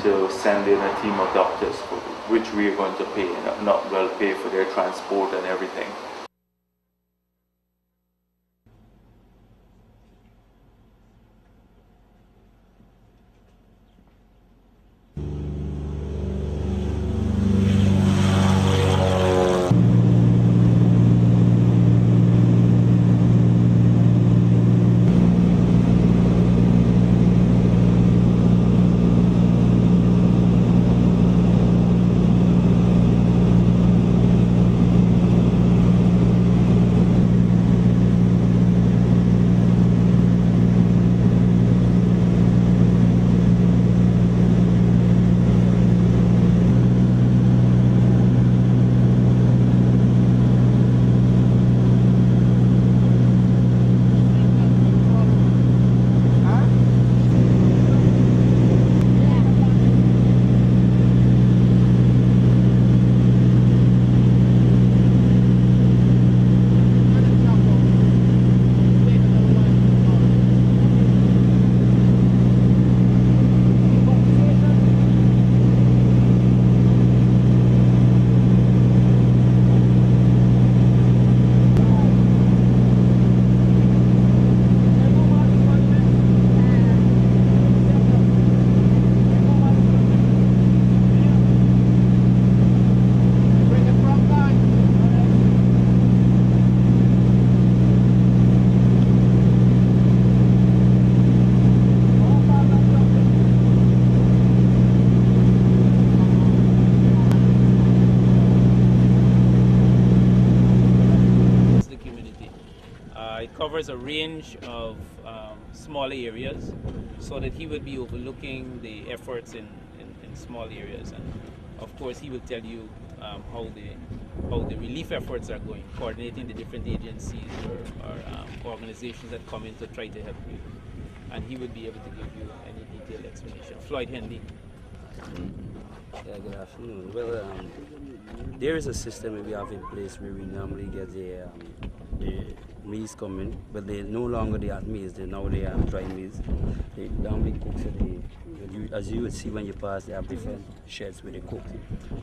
to send in a team of doctors, for which we are going to pay, not well pay for their transport and everything. Covers a range of small areas, so that he would be overlooking the efforts in small areas. And of course, he will tell you how the relief efforts are going, coordinating the different agencies or organizations that come in to try to help you. And he would be able to give you any detailed explanation. Floyd Henley. Yeah, good afternoon. Well, there is a system we have in place where we normally get the maize coming, but they no longer they have maize. Now they have dry maize. They normally cook so as you would see when you pass, they have different sheds where they cook.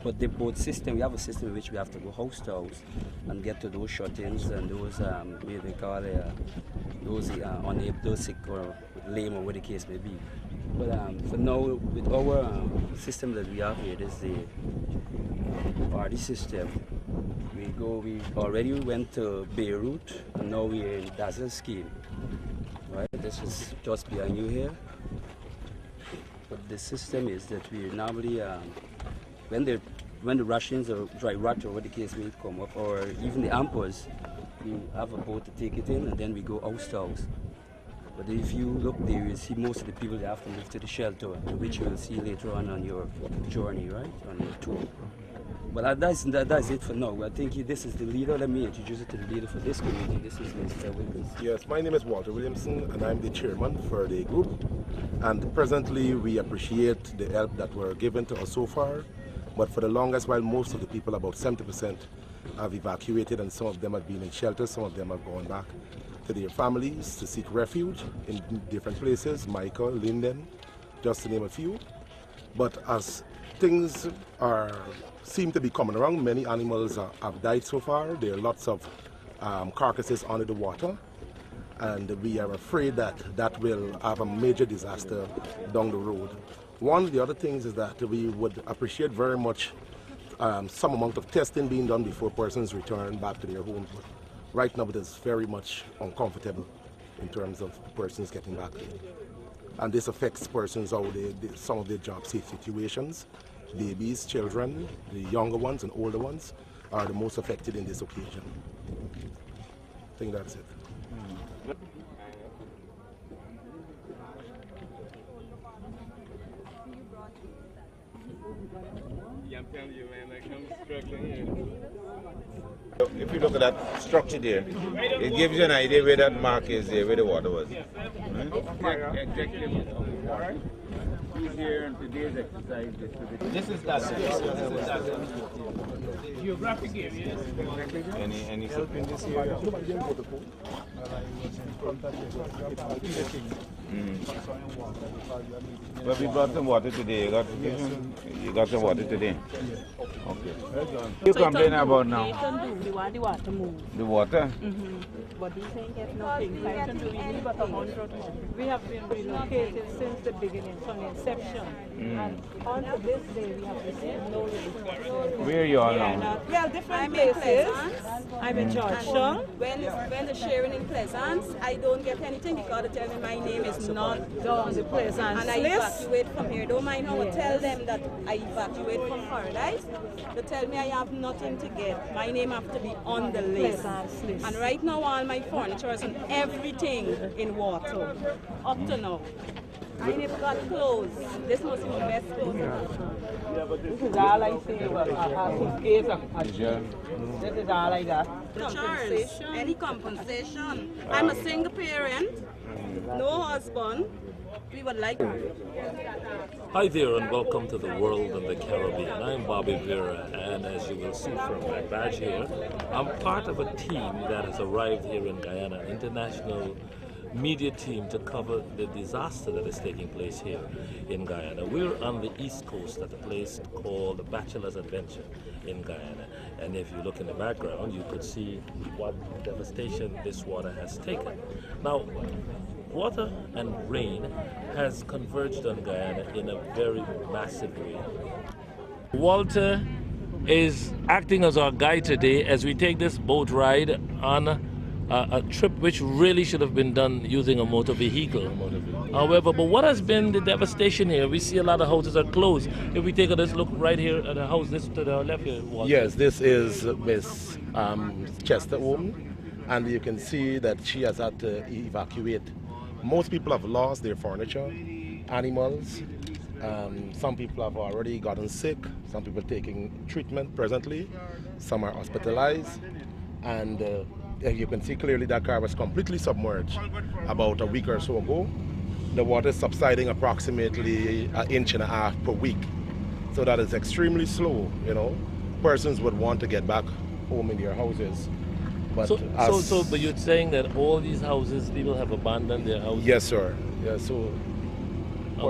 But the both system, we have a system in which we have to go house to house and get to those shut-ins and those what they call those unable, those sick or lame or whatever the case may be. But for now, with our system that we have here, this is the party system. We already went to Beirut, and now we're in Dazzle scheme. Right? This is just behind you here. But the system is that we normally, when the Russians or dry rot or what the case may come up, or even the ampers, we have a boat to take it in, and then we go house to house. But if you look there, you see most of the people they have to move to the shelter, which you will see later on your journey, right, on your tour. But that's it for now. I think this is the leader. Let me introduce you to the leader for this community. This is Mr. Williams. Yes, my name is Walter Williamson, and I'm the chairman for the group. And presently, we appreciate the help that were given to us so far. But for the longest while, most of the people, about 70%, have evacuated, and some of them have been in shelters. Some of them have gone back to their families to seek refuge in different places, Michael, Linden, just to name a few. But as things seem to be coming around, many animals have died so far. There are lots of carcasses under the water, and we are afraid that that will have a major disaster down the road. One of the other things is that we would appreciate very much some amount of testing being done before persons return back to their homes. But right now it is very much uncomfortable in terms of persons getting back there. And this affects persons how some of their job safe situations. Babies, children, the younger ones and older ones are the most affected in this occasion. I think that's it. I'm telling you, man, like I'm struggling here. If you look at that structure there, it gives you an idea where that mark is there, where the water was. Right? Executive. All right. He's here and today's exercise is to be. This is that. Geographic areas. Any help in this area? But we brought some water today. You got some water today? Okay. You complain about now? We want the water moved. The water? But these ain't get nothing. We need about 100 more. We have been relocated since the beginning, from the inception. And on to this day, we have received no relief. Where are you all now? Well, different places. I'm in Georgetown. When they're sharing in Pleasance, I don't get anything because they tell me my name is not down the Pleasance and I evacuate from here. Don't mind how I tell them that I evacuate from Paradise. They tell me I have nothing to get. My name have to be on the list. And right now all my furniture is and everything in water. Up to now. I never got clothes. This must be my best clothes. This is all I see. This is all I got. Charles, any compensation? I'm a single parent, no husband. We would like. Hi there and welcome to the world of the Caribbean. I'm Bobby Vera, and as you will see from my badge here, I'm part of a team that has arrived here in Guyana, an international media team to cover the disaster that is taking place here in Guyana. We're on the east coast at a place called Bachelor's Adventure in Guyana, and if you look in the background you could see what devastation this water has taken. Now, water and rain has converged on Guyana in a very massive way. Walter is acting as our guide today as we take this boat ride on a trip which really should have been done using a motor vehicle. However, but what has been the devastation here? We see a lot of houses are closed. If we take a look right here at the house, this to the left here. Walter. Yes, this is Miss Chester home, and you can see that she has had to evacuate. Most people have lost their furniture, animals, Some people have already gotten sick. Some people taking treatment presently. Some are hospitalized. And you can see clearly that car was completely submerged about a week or so ago. The water is subsiding approximately 1.5 inches per week. So that is extremely slow, you know. Persons would want to get back home in their houses. But but you're saying that all these houses, people have abandoned their houses? Yes, sir. Yeah, so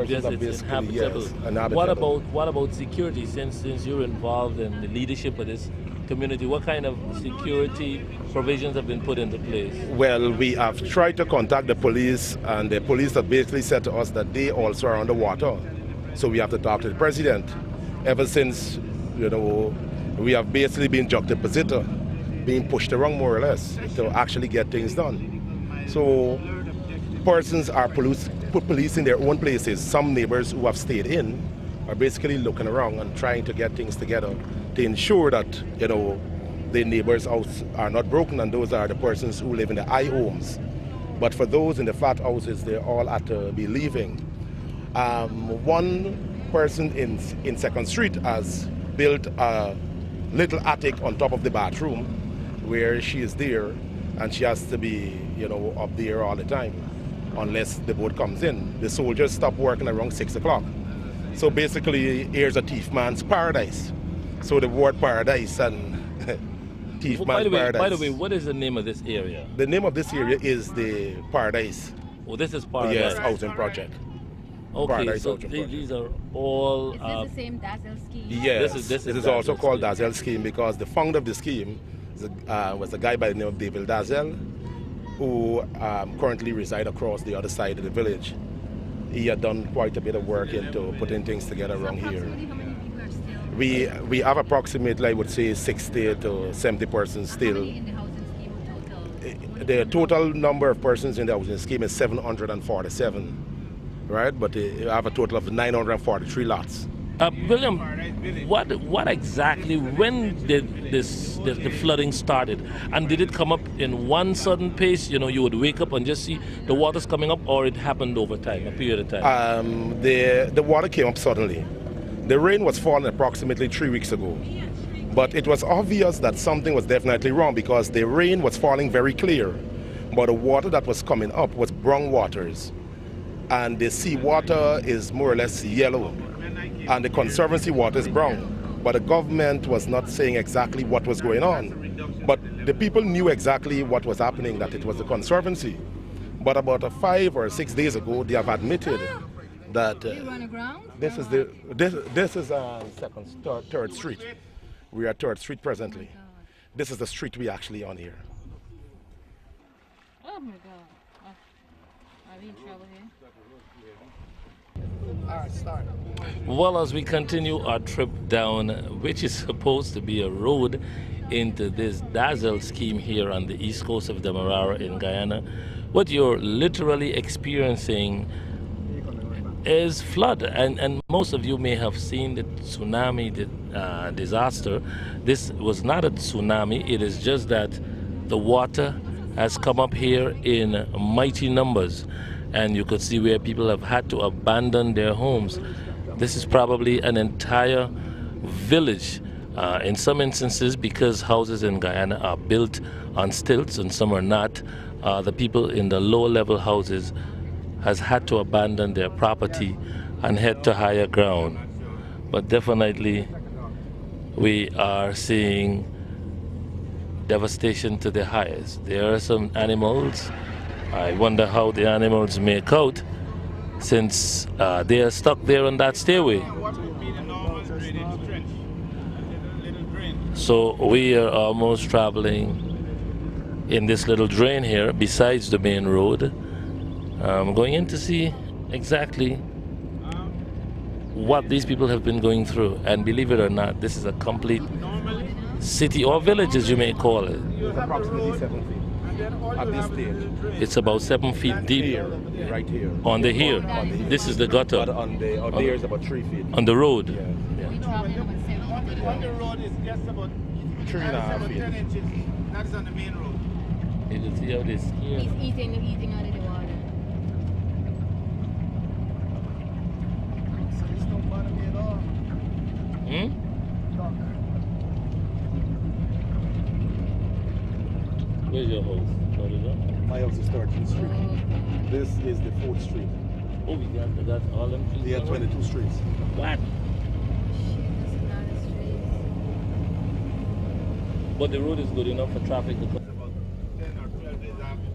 yes, it's inhabitable. Yes, inhabitable. What about security? Since you're involved in the leadership of this community, what kind of security provisions have been put into place? Well, we have tried to contact the police, and the police have basically said to us that they also are underwater. So we have to talk to the president. Ever since, you know, we have basically been juxtaposited, being pushed around more or less to actually get things done. So persons are put police in their own places. Some neighbors who have stayed in are basically looking around and trying to get things together to ensure that, you know, the neighbors' houses are not broken, and those are the persons who live in the high homes. But for those in the flat houses, they're all had to be leaving. One person in 2nd Street has built a little attic on top of the bathroom where she is there, and she has to be, you know, up there all the time unless the boat comes in. The soldiers stop working around 6 o'clock. So basically, here's a thief man's paradise. So the word paradise and thief man's paradise. By the way, what is the name of this area? The name of this area is the Paradise. Oh, this is Paradise. Yes, housing project. Okay, Paradise so housing project. these are all... Is this the same Dazzle scheme? Yes, this is also called Dazzle scheme because the founder of the scheme was a guy by the name of David Dazzle, who currently resides across the other side of the village. He had done quite a bit of work into putting things together around here. We have approximately, I would say, 60 to 70 persons still. The total number of persons in the housing scheme is 747, right? But they have a total of 943 lots. William, what exactly, when did the flooding started? And did it come up in one sudden pace? You know, you would wake up and just see the water's coming up, or it happened over time, a period of time? The water came up suddenly. The rain was falling approximately 3 weeks ago. But it was obvious that something was definitely wrong because the rain was falling very clear. But the water that was coming up was brown waters. And the sea water is more or less yellow. And the conservancy water is brown. But the government was not saying exactly what was going on. But the people knew exactly what was happening, that it was the conservancy. But about 5 or 6 days ago, they have admitted that this is Third Street. We are at 3rd Street presently. This is the street we actually on here. Oh my God. Are we in trouble here? All right, start. Well, as we continue our trip down, which is supposed to be a road into this Dazzle scheme here on the east coast of Demerara in Guyana, what you're literally experiencing is flood, and most of you may have seen the tsunami disaster. This was not a tsunami, it is just that the water has come up here in mighty numbers, and you could see where people have had to abandon their homes. This is probably an entire village. In some instances, because houses in Guyana are built on stilts and some are not, the people in the lower level houses has had to abandon their property and head to higher ground. But definitely we are seeing devastation to the highest. There are some animals. I wonder how the animals make out since they are stuck there on that stairway. So we are almost traveling in this little drain here besides the main road. I'm going in to see exactly what these people have been going through. And believe it or not, this is a complete city or village, as you may call it. It's approximately 7 feet at this stage. It's about 7 feet deep. Here, right here. On the here. This is the gutter. But on there is about 3 feet. On the road. Yeah. On the road is just about 3.5 feet. 10 inches. That is on the main road. You can see how this here. He's eating out of the water. So this Hmm? Where's your house? My house is 13th Street. This is the 4th Street. Oh, we got all them streets? We have 22 streets. What? But the road is good enough for traffic to come. 10 or 12 days after.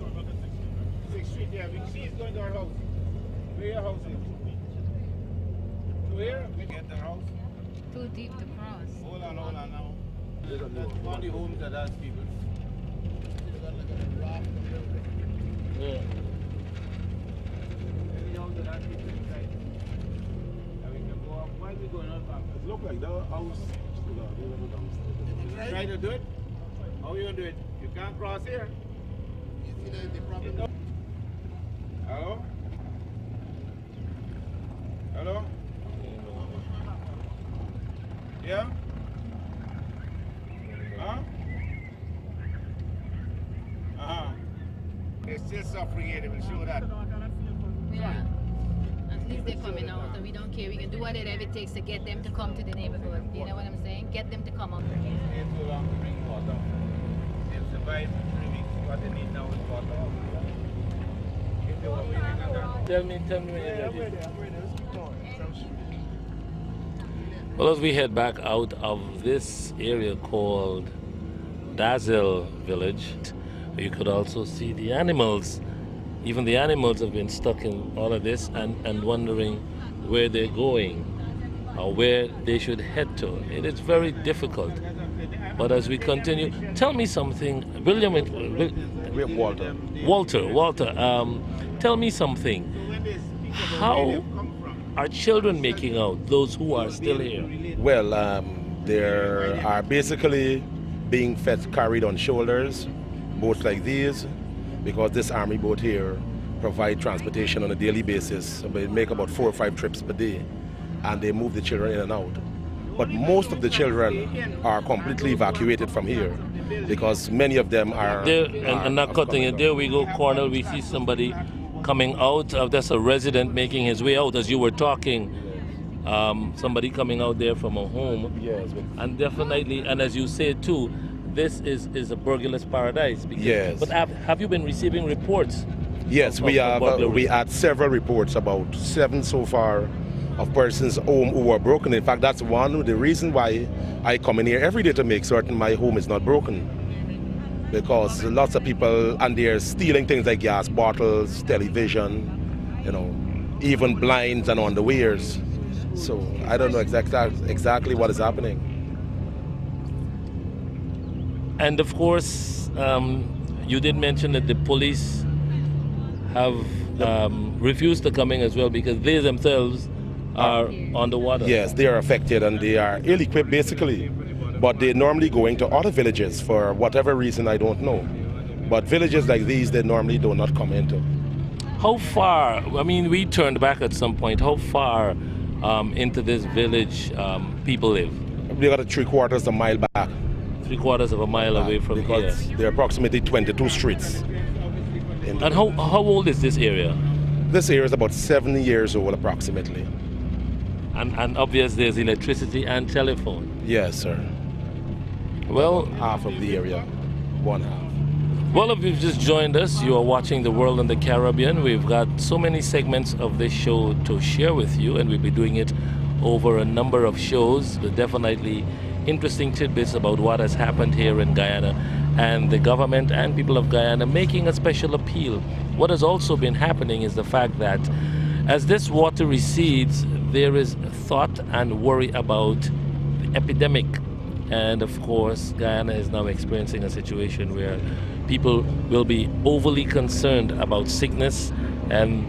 6th Street, yeah. We see it's going to our house. Where your house is? To here? We get the house. Too deep to cross. Hold on now. That's all the homes that has people. Yeah. Any house that has people inside. And we can go up. Why are we going up? It looks like the house. Try to do it? How you gonna do it? You can't cross here. You see the problem? Hello? Hello? Yeah? Huh? They're still suffering here, they will show that. Yeah. At least they're coming out and we don't care. We can do whatever it takes to get them to come to the neighborhood. You know what I'm saying? Get them to come up. They're too long to bring water. They've survived 3 weeks. What they need now is water. If they were waiting on that. Tell me when you're ready. I'm ready. Let's keep going. Well, as we head back out of this area called Dazzle Village, you could also see the animals. Even the animals have been stuck in all of this and wondering where they're going or where they should head to. It is very difficult. But as we continue, tell me something, Walter, tell me something. How are children making out, those who are still here? Well, there are basically being carried on shoulders, boats like these, because this army boat here provide transportation on a daily basis. They make about 4 or 5 trips per day, and they move the children in and out. But most of the children are completely evacuated from here because many of them are... And not cutting it, there we go, Cornell, we see somebody coming out. That's a resident making his way out as you were talking. Somebody coming out there from a home. Yes. And definitely, and as you say too, this is a burglar's paradise. Yes. But have you been receiving reports? Yes, we have. We had several reports, about 7 so far, of persons' home who were broken. In fact, that's one of the reasons why I come in here every day to make certain my home is not broken. Because lots of people, and they're stealing things like gas bottles, television, even blinds and underwears. So I don't know exactly what is happening. And of course, you did mention that the police have refused to come in as well because they themselves are on the water. Yes, they are affected and they are ill-equipped basically. But they normally go into other villages for whatever reason, I don't know. But villages like these, they normally do not come into. How far, I mean, we turned back at some point, how far into this village people live? We got a 3/4 of a mile back. 3/4 of a mile away from here. There are approximately 22 streets. And how old is this area? This area is about 70 years old approximately. And obviously there's electricity and telephone. Yes, sir. Well, half of the area, one half. Well, if you've just joined us, you are watching The World in the Caribbean. We've got so many segments of this show to share with you, and we'll be doing it over a number of shows. But definitely interesting tidbits about what has happened here in Guyana, and the government and people of Guyana making a special appeal. What has also been happening is the fact that as this water recedes, there is thought and worry about the epidemic. And of course, Guyana is now experiencing a situation where people will be overly concerned about sickness and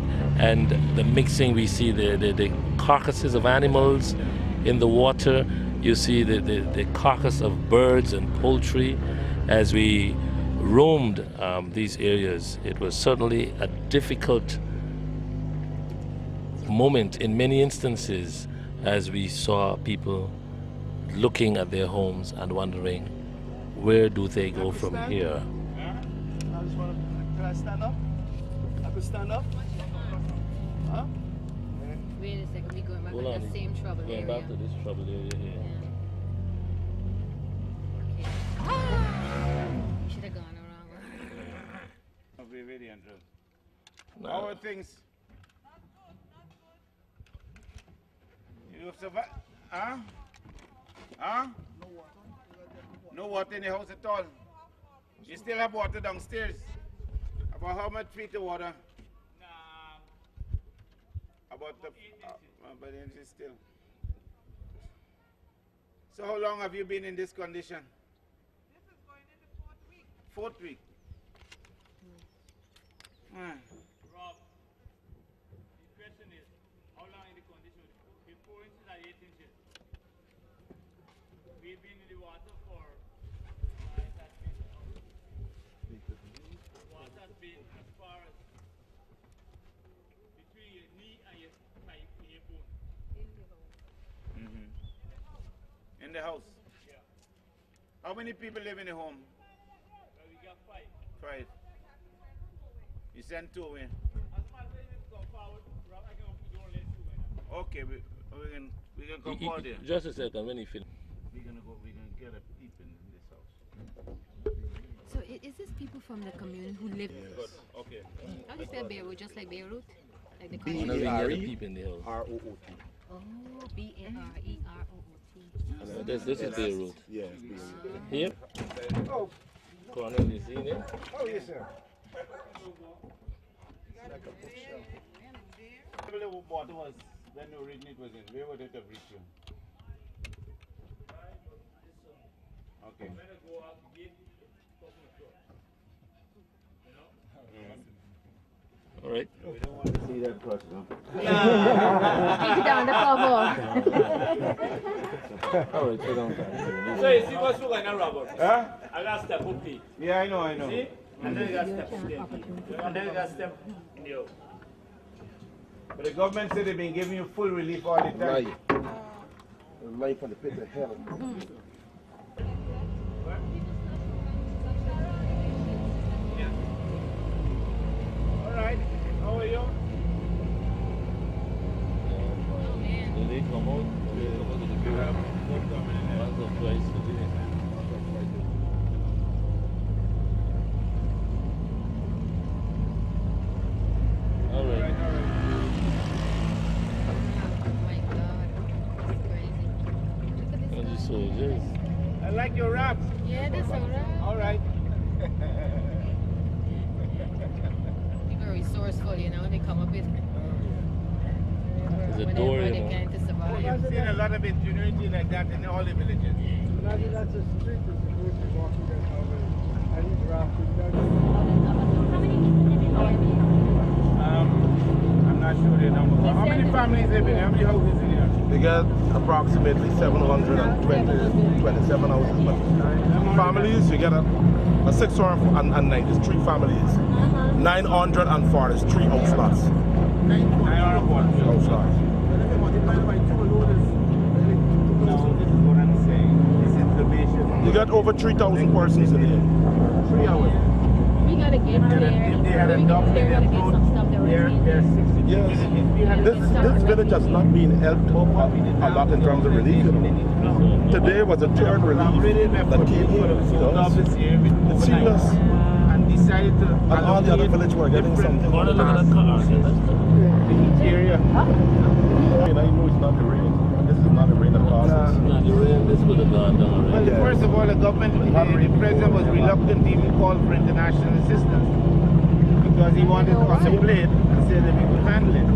the mixing. We see the carcasses of animals in the water. You see the carcass of birds and poultry. As we roamed these areas, it was certainly a difficult moment in many instances as we saw people looking at their homes and wondering, where do they go from here? Can I stand up? I could stand up? Huh? Wait a second, we going back Hold to on. the same trouble Going area. back to this trouble area here. We should have gone around. How are things? You survive? Huh? Huh? No water in the house at all. You still have water downstairs? About how much feet of water? About the but it's still. So how long have you been in this condition? This is going in the 4th week. 4th week. Rob, the question is, how long is the condition? The 4 inches or 8 inches? We've been in the water for, it has been, the water has been as far as between your knee and your bone. In the house? Yeah. How many people live in the home? Well, we got 5. 5. You send 2 in? As far as we come forward, Rob, I can open the door and let 2 in. Okay, we can come forward there. Just a second, when you finish. We're gonna get a peep in this house. So is this people from the community who live? Good. Okay. How do you spell Beirut? Just like Beirut? Like the And then we get a peep in the house. R-O-O-T. Oh, B-A-R-E-R-O-O-T. This is Beirut. Yeah. Here? Oh. Corner, you see it? Oh, yes, sir. How the water was when the original was in? Where would it have reached you? Okay. All right. We don't want to see that cross now. Take it down the cover. All right, sit down. So you see what's going on, Robert? Huh? I got step up here. Yeah, I know. See? And then you got step up there. And then you got step in the house. But the government said they've been giving you full relief all the time. Life on the pit of hell. All right. How are you? Do they come out? Do they come out to the bureau? Once or twice a day. All right. And the soldiers. I like your rap. Yeah, that's all right. All right. People are resourceful, you know. They come up with There's a whatever door, they you know. can to survive. I've seen a lot of ingenuity like that in all the villages. Imagine that's a street that's supposed to be walking down nowhere. And he's rafting down. I'm not sure the number. But how many families live in here? How many houses in here? They got approximately 727 houses. But families, you get a 693 families. 943 house lots. 943 house lots. No, this is what I'm saying. This information. You got over 3,000 persons in here. 3 hours. We gotta get there. If they had a doctor, they have some stuff that there are 60 Yes. This village has not been helped a lot in terms of relief. Today was a third relief that came here. It seamless. And decided to. And all the other villages were getting something. The area. I know it's not the rain. This is not the rain that causes. Not the rain, this would have gone down Well, already. first of all, the government, the president was reluctant to even call for international assistance because he wanted to contemplate and say that we could handle it.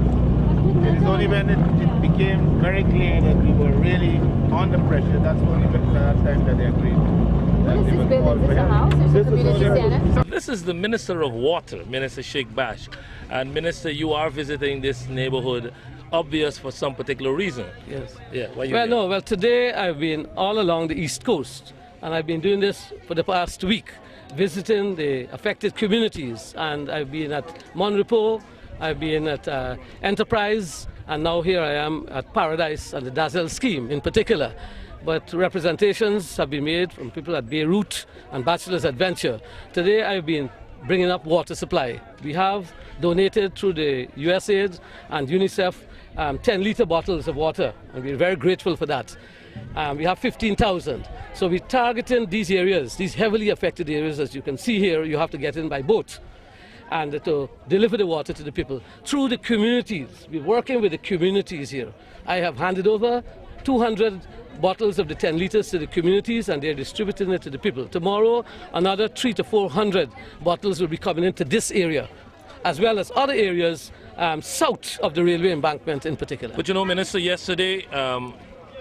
It is only when it became very clear that we were really under pressure, that's only the last time that they agreed. What is this building? Is this a house? Is this a community center? This is the Minister of Water, Minister Sheikh Bash. And Minister, you are visiting this neighborhood, obvious for some particular reason. Yes. Yeah. Why you Well, here? no. Well, today I've been all along the East Coast, and I've been doing this for the past week, visiting the affected communities. And I've been at Monrepo, I've been at Enterprise, and now here I am at Paradise and the Dazzle scheme in particular. But representations have been made from people at Beirut and Bachelor's Adventure. Today I've been bringing up water supply. We have donated through the USAID and UNICEF 10-liter bottles of water, and we're very grateful for that. We have 15,000. So we're targeting these areas, these heavily affected areas. As you can see here, you have to get in by boat and to deliver the water to the people through the communities. We're working with the communities here. I have handed over 200 bottles of the 10 liters to the communities, and they're distributing it to the people. Tomorrow, another 300 to 400 bottles will be coming into this area, as well as other areas south of the railway embankment in particular. But you know, Minister, yesterday,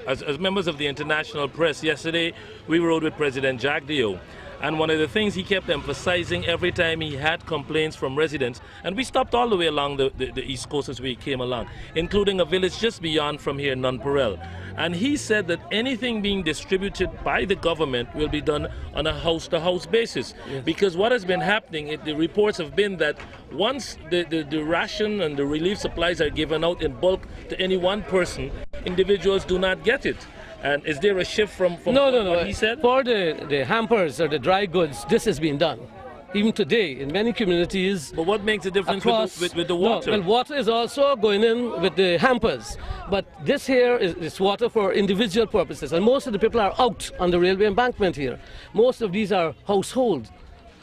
as members of the international press, yesterday we rode with President Jagdeo. And one of the things he kept emphasizing every time he had complaints from residents, and we stopped all the way along the East Coast as we came along, including a village just beyond from here, Nunparel. And he said that anything being distributed by the government will be done on a house-to-house basis. Yes. Because what has been happening, the reports have been that once the ration and the relief supplies are given out in bulk to any one person, individuals do not get it. And is there a shift from what he said? For the hampers or the dry goods, this has been done. Even today, in many communities. But what makes a difference with the water? No, well, water is also going in with the hampers. But this here is water for individual purposes. And most of the people are out on the railway embankment here. Most of these are household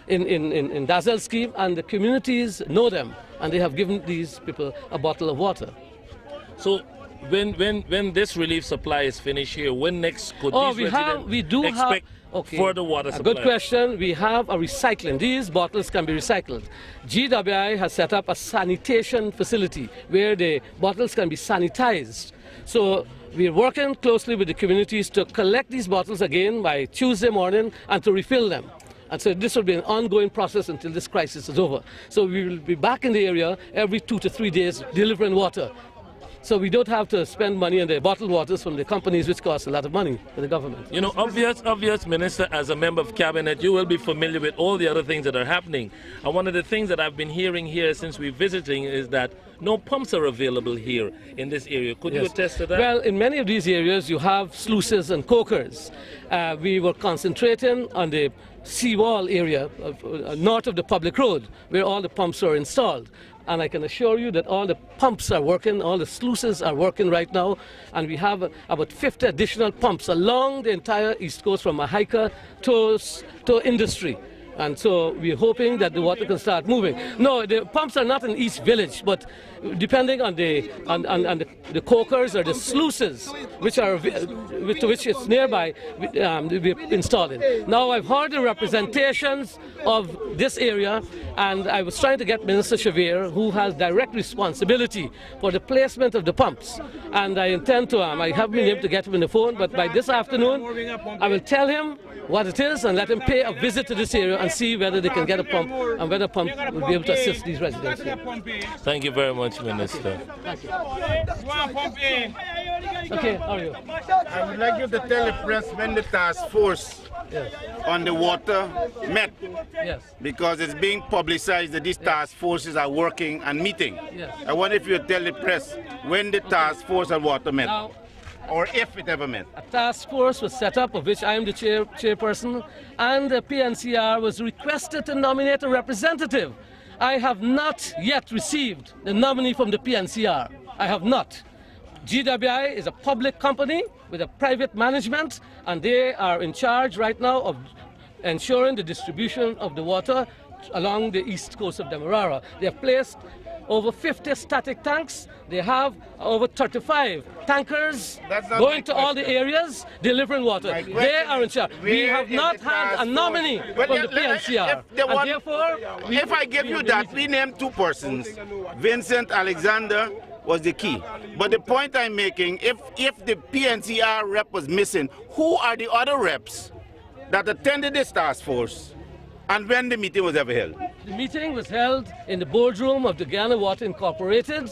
in Dazzle scheme, and the communities know them. And they have given these people a bottle of water. So when this relief supply is finished here, when next could these residents expect further water supply? A good question. We have a recycling. These bottles can be recycled. GWI has set up a sanitation facility where the bottles can be sanitized. So we're working closely with the communities to collect these bottles again by Tuesday morning and to refill them. And so this will be an ongoing process until this crisis is over. So we will be back in the area every 2 to 3 days delivering water. So we don't have to spend money on the bottled waters from the companies, which cost a lot of money for the government. You know, obvious, Minister, as a member of Cabinet, you will be familiar with all the other things that are happening. And one of the things that I've been hearing here since we're visiting is that no pumps are available here in this area. Could you attest to that? Well, in many of these areas, you have sluices and cokers. We were concentrating on the seawall area north of the public road, where all the pumps are installed. And I can assure you that all the pumps are working, all the sluices are working right now, and we have about 50 additional pumps along the entire East Coast from Mahaica to industry. And so we're hoping that the water can start moving. No, the pumps are not in each village, but depending on the cokers or the sluices, to which it's nearby, we're installing. Now I've heard the representations of this area, and I was trying to get Minister Xavier, who has direct responsibility for the placement of the pumps. And I intend to, I haven't been able to get him on the phone, but by this afternoon, I will tell him what it is and let him pay a visit to this area and see whether they can get a pump and whether a pump will be able to assist these residents here. Thank you very much, Minister. Thank you. Okay, how are you? I would like you to tell the press when the task force on the water met. Yes. Because it's being publicized that these task forces are working and meeting. Yes. I wonder if you tell the press when the task force on water met. Now, or if it ever met. A task force was set up, of which I am the chairperson, and the PNCR was requested to nominate a representative. I have not yet received the nominee from the PNCR. I have not. GWI is a public company with a private management, and they are in charge right now of ensuring the distribution of the water along the east coast of Demerara. They have placed over 50 static tanks. They have over 35 tankers going to all the areas delivering water. They are in charge. We have not had a nominee from the PNCR. If I give you that, we named two persons. Vincent Alexander was the key. But the point I'm making, if the PNCR rep was missing, who are the other reps that attended this task force? And when the meeting was ever held? The meeting was held in the boardroom of the Guyana Water Incorporated.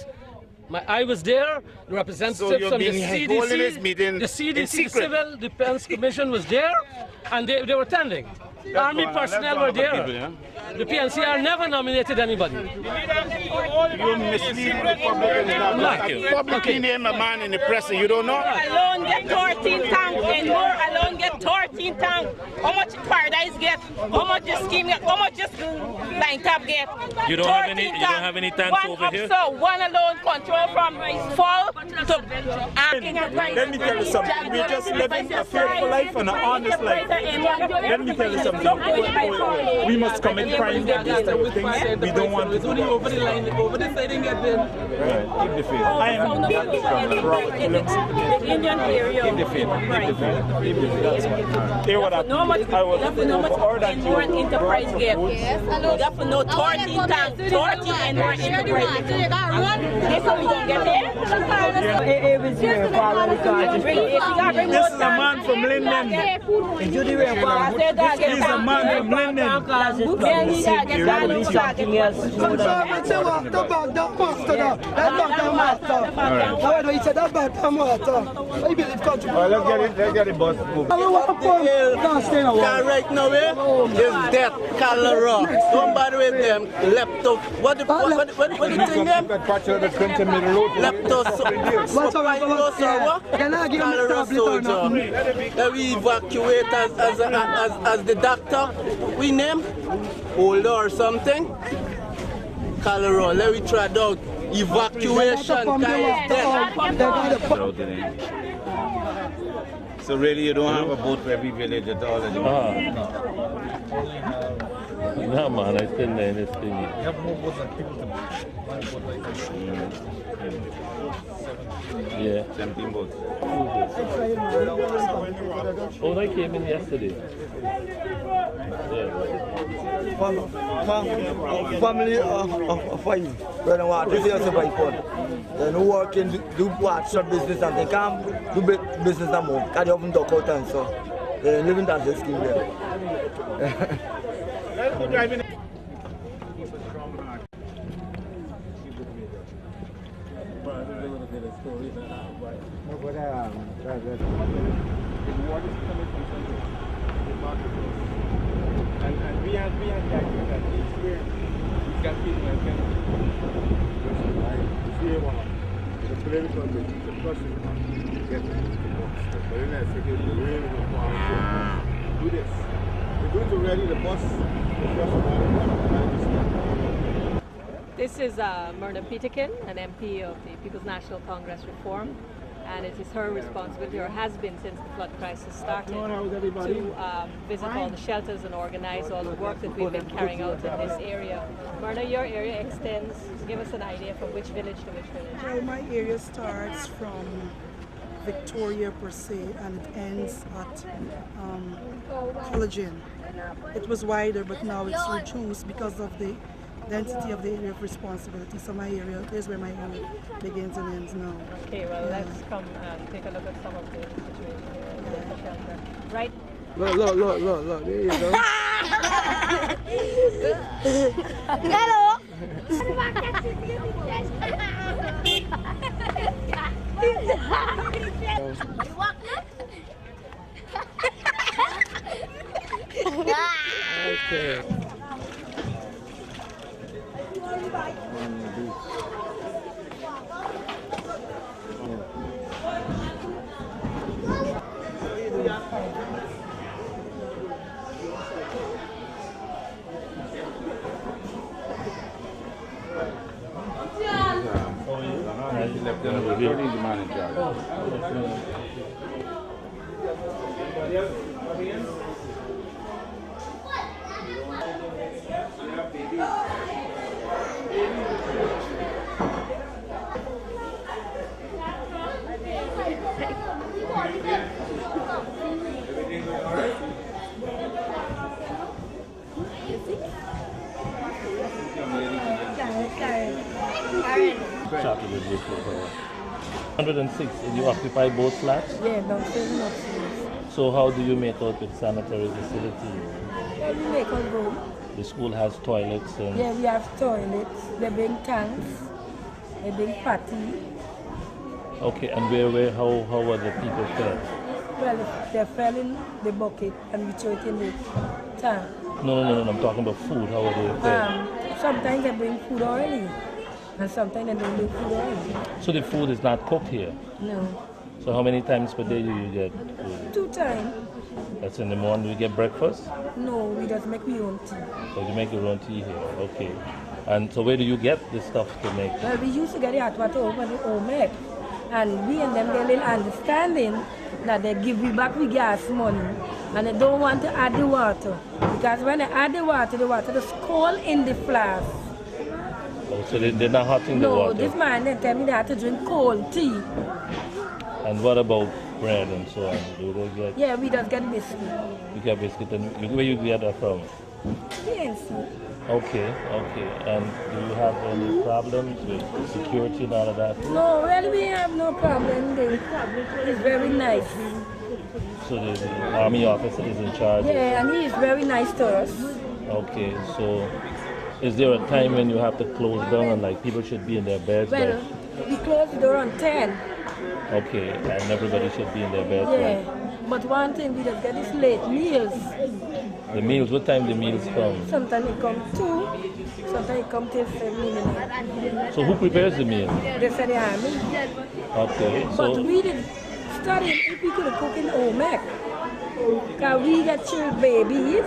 I was there. The representatives from the CDC, the Civil Defense Commission was there, and they were attending. Army personnel were there. The PNCR never nominated anybody. You mislead the public. Publicly name a man in the press and you don't know? Alone get 13 tanks and more alone get 13 13 tank. How much Paradise get? How much this scheme get? How much this line tap get? You don't have any. You don't have any tanks one over here. Officer, one alone control from fall to. Let me tell you something. We're just living a fearful life and an honest life. Let me tell you something. We must commit crimes like this type of things. We don't want to do that. Over the line, over the side and get them. Right. Keep the faith. I am the Indian area. Keep the faith. Keep the faith. Keep the faith. That's fine. Hear what No much. I was more enterprise get. Yes, hello. You have to know 13 tanks, 13 and more enterprise. This one we don't get there. This is a man from Linden. This is a man from Linden. Let's get it, boss. Right now, is death, cholera. Somebody with them, lepto. What the thing name? Cholera soldier. That we evacuate as the doctor. We name older or something. Cholera. Let me try out evacuation. So really you don't have a boat for every village at all anymore? No man, I still learn this thing. You have more boats than people to buy a boat like this. Yeah. 17 boats. Oh, I came in yesterday. Family of 5. When I want to survive fund. They no work and do what short business and they can't do business no more. Because they haven't talk out and so they're living that scheme there. And we had the idea that each year we've got people that can see one the political the person get but then I said the way we go do this. We're going to ready the bus. This is Myrna Peterkin, an MP of the People's National Congress Reform, and it is her responsibility, or has been since the flood crisis started, to visit all the shelters and organize all the work that we've been carrying out in this area. Myrna, your area extends, give us an idea from which village to which village? Well, my area starts from Victoria per se, and it ends at Collagen. It was wider, but now it's reduced because of the density of the area of responsibility. So my area is where my area begins and ends now. Okay, well, let's come and take a look at some of the situation here in the shelter. Right? Look, there you go. Hello. Okay. Chocolate with 106, and you occupy both flats? Yeah, downstairs and upstairs. So how do you make out with sanitary facilities? Yeah, we make our room. The school has toilets and... Yeah, we have toilets, they bring tanks, they bring potty. Okay, and how are the people fed? Well, they fell in the bucket and we throw it in the tank. No, I'm talking about food. How are they fed? Sometimes they bring food already, and sometimes they don't bring food already. So the food is not cooked here? No. So how many times per day do you get food? 2 times. That's in the morning. Do you get breakfast? No, we just make our own tea. So you make your own tea here, okay. And so where do you get this stuff to make? Well, we used to get the hot water over the home, and we and them get a little understanding that they give we back we gas money, and they don't want to add the water. Because when they add the water is cold in the flask. Oh, so they're not hotting the water? No, this man they tell me they have to drink cold tea. And what about bread and so on? Do they get? Yeah, we just get biscuit. You get biscuit, and where you get that from? Yes. Okay. And do you have any problems with security and all of that? No, well, we have no problem. It's very nice. So the army officer is in charge? Yeah, and he is very nice to us. Okay, so is there a time when you have to close down and like people should be in their beds? Well, we close the door on 10. Okay, and everybody should be in their beds? Yeah, but one thing we just get is late meals. The meals, what time the meals come? Sometimes it come 2, sometimes it come till 7 in the night. So who prepares the meal? They say the army. Okay, But so we didn't study if we could cook in home. Because we get children babies,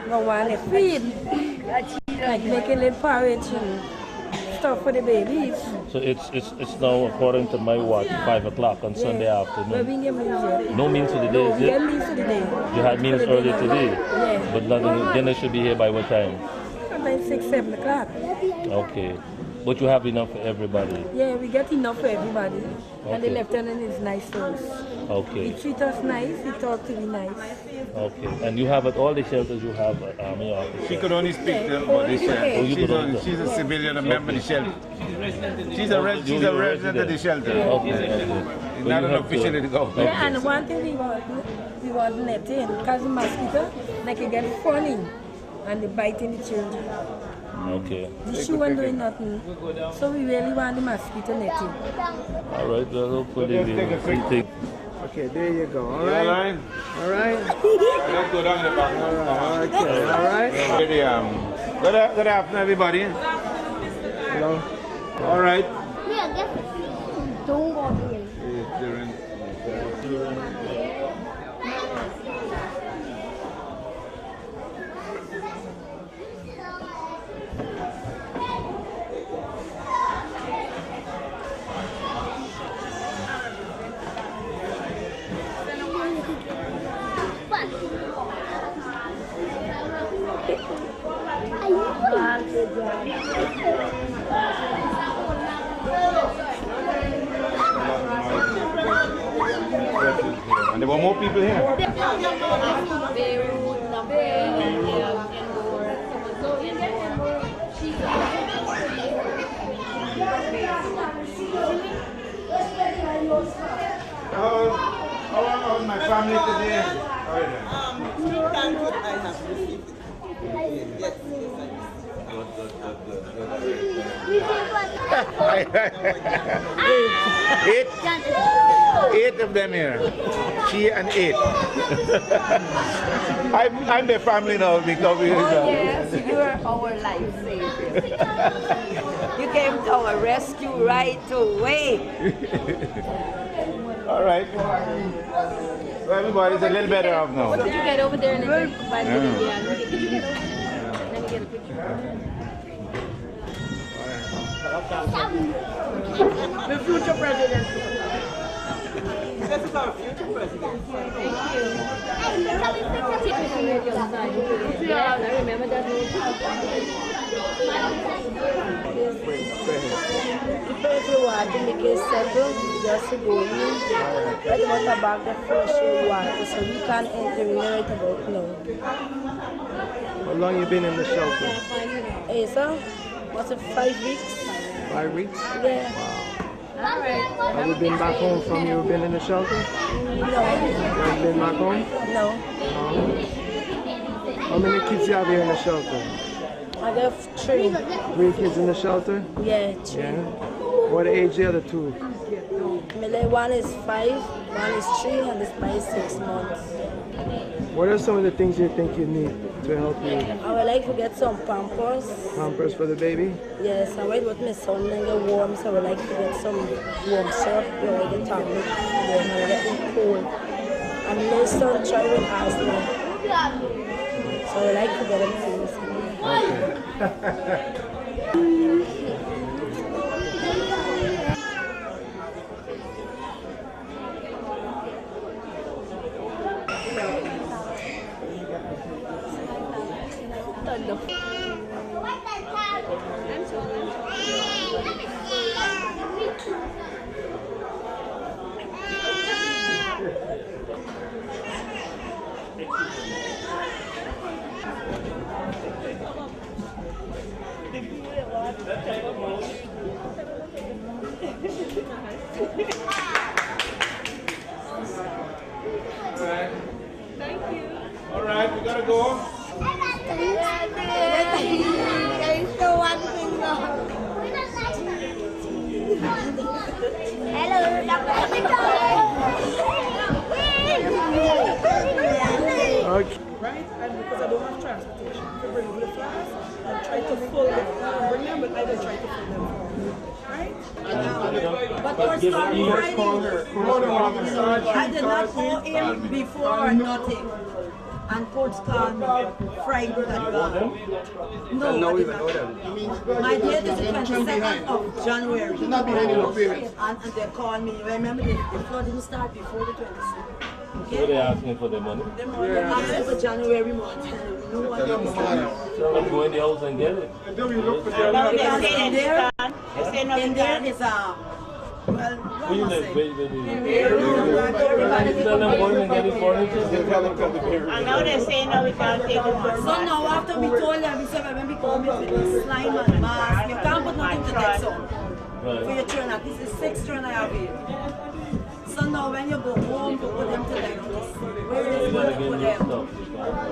no one to feed. Like making little porridge and stuff for the babies. so it's now according to my watch 5 o'clock on Sunday Well, afternoon. we get meals yet. No meals for the day, No, is we it? get meals for the day. You had meals For the earlier day. today? Yeah. But nothing, dinner should be here by what time? Sometimes 6, 7 o'clock. Okay. But you have enough for everybody? Yeah, we get enough for everybody. And the Okay. lieutenant is nice to us. Okay. He treat us nice, he talk to me nice. Okay. And you have at all the shelters you have an army officer? She could only speak about this Oh, you could only she's a civilian, a member of the shelter. She's a resident of the shelter. Okay. Not an official of the government. Yeah, and one thing we want netting, because the mosquito, they can get funny and they biting the children. Okay. The shoe ain't doing nothing. So we really want the mosquito netting. All right, well, hopefully we will take. Okay, there you go. All You right. all right? All right. Let's go down in the back. Okay. All right. Good afternoon, everybody. Hello. All right. Don't go in. And there were more people here. How my family today? Eight of them here. She and 8. I'm their family now because we. Yes, you are our lifesaver. You came to our rescue right away. All right. So everybody's a little better off now. Did you get over there and then by the Yeah. Did you get over? Let me get a picture. The future president. This is our future president. Yeah, I remember that. If you want to make it settle, just go in. Right about the back the first water, so we can enter in right about now. How long you been in the shelter? Hey, sir, what's it, 5 weeks? 5 weeks? Yeah. All right. Have you been back home from you been in the shelter? No. You haven't been back home? No. How many kids you have here in the shelter? I got 3. 3 kids in the shelter? Yeah, 3. Yeah. What age the other 2? One is 5, one is 3, and this one is 6 months. What are some of the things you think you need to help you? I would like to get some Pampers. Pampers for the baby? Yes, I wait with my son and get warm, so I would like to get some warm syrup, you know, the tablet, and then I get them cold. And my son trying to ask me. So I like to get him famous. All right, we gotta go. Okay. Right? And because I don't have transportation, to bring over the flowers and try to fold them, bring them, but I don't try to fold them. Right? But first time Friday, I did not owe him before or nothing. And courts called me Friday that No, I did not. My date is the 22nd of January. And they called me. Remember, the flood didn't start before the 26th. So they asked me for the money? They asked me for January month. No one else. So I'm going to the house and get it. Because in there is a... Well, what Where you must live? say? Where you tell them going and get his furniture? And now they're saying now we can't take it on. So now after we told them, we said when we come with the slime and mask, you can't put nothing to take some. For your children, at least it's 6 children I have here. So now when you go home, you put them to like this. Where is it going to put them?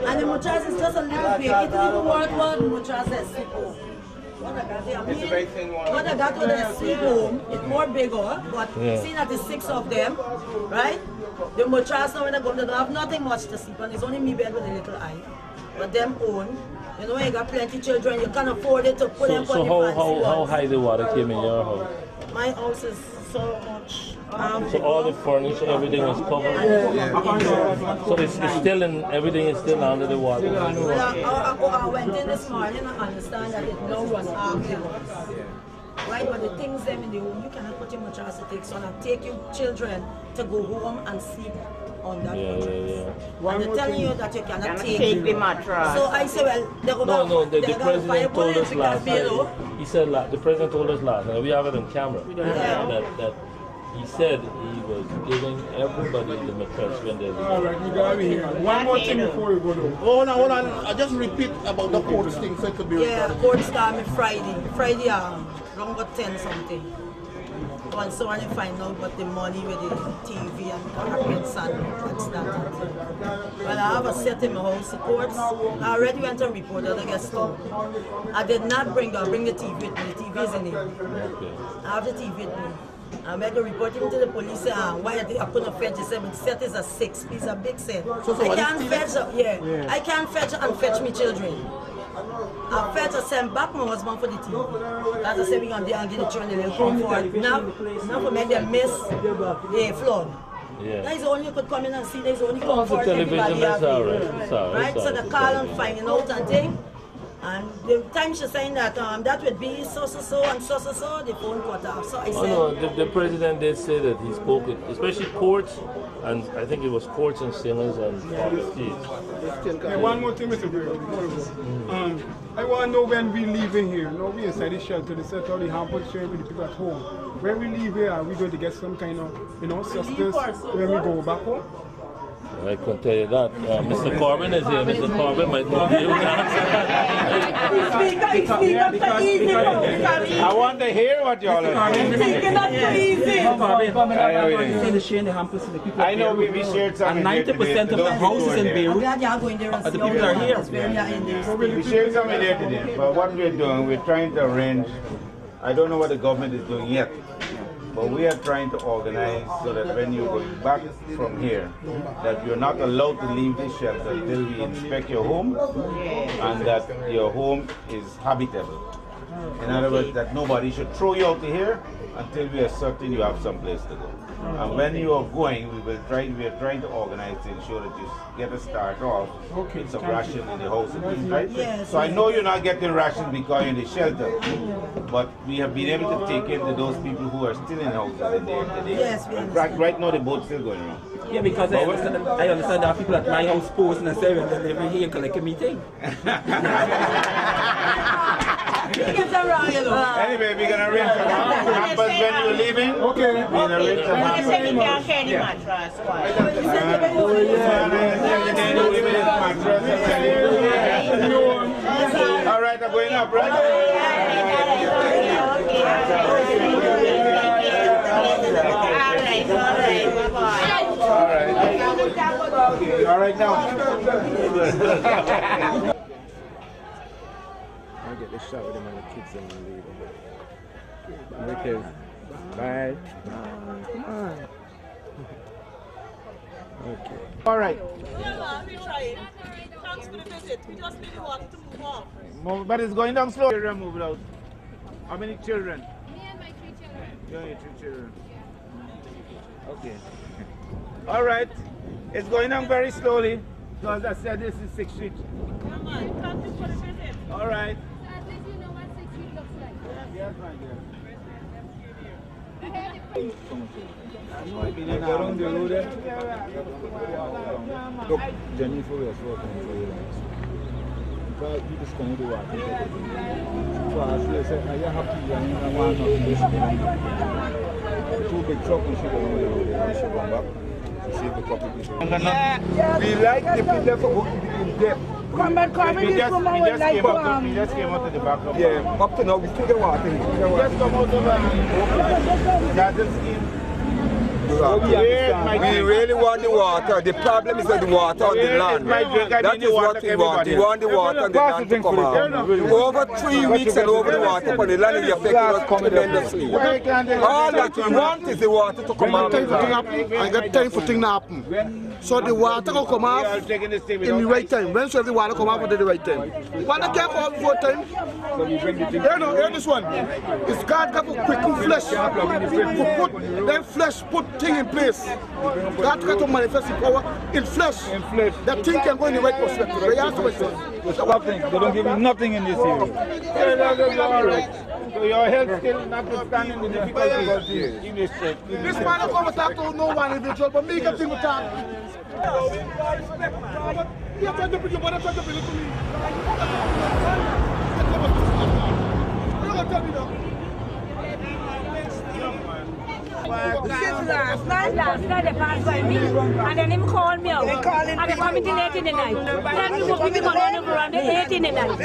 And the mattress is just a little big. It didn't even work well, the mattress is sleep home. What I got with the sleep home, it's more bigger, but seeing that there's 6 of them, right? The mattress now when they go, they don't have nothing much to sleep on. It's only me bed with a little eye. But them own, you know, you got plenty of children, you can't afford it to put them on the fancy how high the water came in your house? My house is so much. So all the furniture, everything was covered? So it's still in, everything is still under the water? Well, I went in this morning and understand that it now runs afterwards. Right, but the things them in the home, you cannot put your mattress to take so and take your children to go home and sleep on that mattress. And they're telling you that you cannot take the mattress. So I say, well, they're going the president told us last night, he said, the president told us last night, we have it on camera, that he said he was giving everybody the mattress when they leave. All right, you got me here. One more thing before we go to. Hold on. I just repeat about the courts thing so it could be the courts called me Friday around about 10 something. And so when you find out about the money with the TV and carpets and stuff. Well, I have a set in my house, the courts. I already went and reported, I guess, too. I did not bring the TV with me. The TV is in here. I have the TV with me. I made a report even to the police, why I couldn't fetch it. The set is a 6 piece, a big set. I can't fetch, I can't fetch and fetch me children. I fetch and send back my husband for the TV. As I said, we're going to give the children a little comfort. Now for make them miss the flood. That's the only you could come in and see, there's only comfort everybody have here. Right, so the call and finding out and thing. And the time she's saying that that would be so and so, the phone cut off. So I said... the president did say that he spoke with, especially courts, and I think it was courts and singers and states. One more thing, Mr. Gray, before we go. I want to know when we leaving here. No, we inside the shelter, they set all the hamper sharing with the people at home. When we leave here, are we going to get some kind of, sustenance when we go back home? I can tell you that. Mr. Corbin is here. Mr. Corbin might not be able to answer. I want to hear what y'all are saying. I know we shared some. And 90% of the houses in Beirut, the people are here. We shared some idea today, but what we're doing, we're trying to arrange. I don't know what the government is doing yet. But we are trying to organize so that when you go back from here, that you're not allowed to leave this shelter until we inspect your home and that your home is habitable. In other words, that nobody should throw you out of here until we are certain you have some place to go. And when you are going, we are trying to organize to ensure that you get a start off with some ration in the house, right? Yes. So I know you're not getting ration because you're in the shelter, but we have been able to take in to those people who are still in houses in there today. Yes, we understand. Right now the boat's still going around. Yeah, because I understand there are people at my house posting and saying that they're here and collect a meeting. Anyway, we're going to arrange some hampers when you're leaving. Okay. We're going to arrange some hampers. All right, I'm going up, right? All right now. I get the shot with them and the kids and the leave. Okay. Bye. Come on. Okay. All right. Thanks for the visit. We just need water to move on. But it's going down slow. Children move it out. How many children? Me and my 3 children. You and your 3 children. Okay. All right. It's going down very slowly. So as I said, this is 6th Street. Come on. Thank you for the visit. All right. So at least you know what 6 feet looks like. Yes, my dear. Around the road there. Look, Jennifer was working for you. Because you just come to work. So as they said, are you happy and you don't want nothing this morning? 2 big trucks and she go on the road there and she come back to see the couple people. We like the people for going in depth. Come and come in this room and we like We just came out to the back of yeah, up to now we still get water. Just come out of that's the scheme. We really want the water. The problem is that the water on the land. That is what we want. We want the water on the land to come out. Over 3 weeks and over the water on the land is affecting us tremendously. All that we want is the water to come out. I got time for things to happen. So the water will come off in the right time. When should the water come off at the right time? Water can't come off before time. Hear this one. It's God got to quicken flesh. Put then flesh, put thing in place. God got to manifest His power in flesh. That thing can go in the right perspective. They don't give me nothing in this area. So your health still notwithstanding the difficulties in this church. This man will come and talk to no one individual, but me can think with talk. You're trying to bring your mother, trying to bring it to me. You're going to tell me now. Last night they passed by me and then him called me out. And they come in late in the night. Then we walk with him on the ground 8 in the night.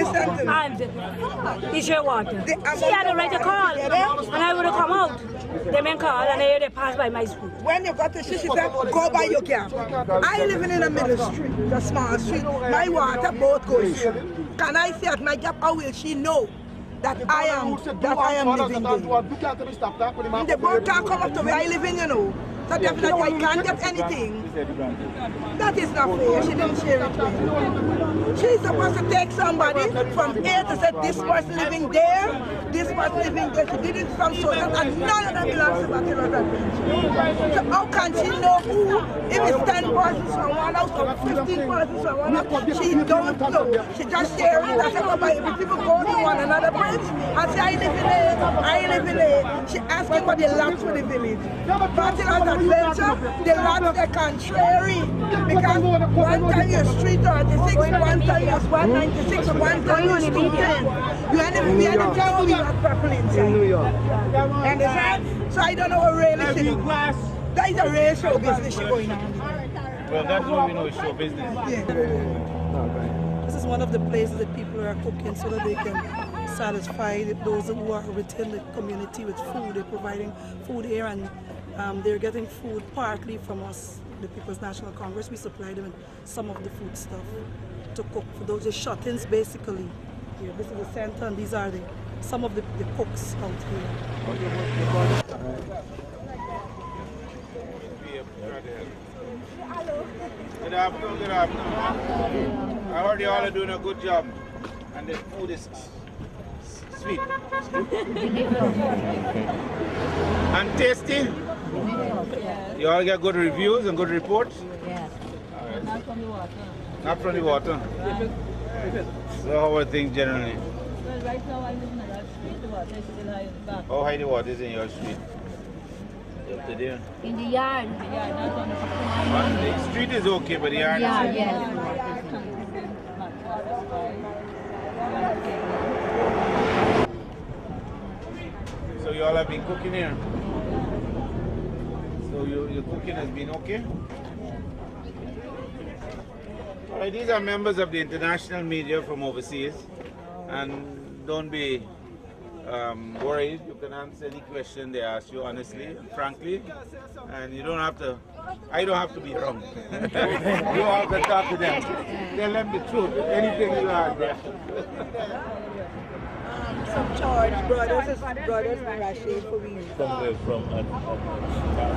And he share water. She had a right to call and I would have come out. They men call and they pass by my school. When you got to she said, go by your camp. I live in a middle street, the small street. My water both goes through. Can I say at my gap, how will she know that I am living there? The boat can't come up to where I live in, you know. So definitely I can't get anything. That is not fair. She didn't share it with me. She's supposed to take somebody from here to say this person living there, this person living there. She did it from so that and none of them belongs to Bachelor's Adventure. So how can she know who? If it's 10 persons from one house or 15 persons from one house, she don't know. She just shares it and say, if people go to one another bridge and say, I live in there, I live in there. She asking for the lots for the village. Bachelor's Adventure, the lots are contrary. Because one time you're 336, one time you're 196, one time you're 210. You end up we town we have purple inside. In New York. Understand? So I don't know what really she do. That is a real show business she going on. Well, that's what we know is show business. Yeah. This is one of the places that people are cooking so that they can satisfy those who are within the community with food. They're providing food here and they're getting food partly from us, the People's National Congress. We supply them with some of the food stuff to cook for those the shut-ins basically. Here, this is the center and these are some of the cooks out here. Good afternoon, good afternoon. I heard you all are doing a good job and the food is sweet? And tasty? You all get good reviews and good reports? Yes. Not from the water. Not from the water? So how are things generally? Well, right now I live in that street. The water is still high in the back. How high the water is in your street? Up to there? In the yard. The yard, not on the The street is okay, but the yard is... yes. So you all have been cooking here? So your cooking has been okay? All right, these are members of the international media from overseas, and don't be worried. You can answer any question they ask you honestly and frankly, and you don't have to. I don't have to be wrong. You have to talk to them. Tell them the truth. Anything you ask them. Some charge brothers from Russia for me. From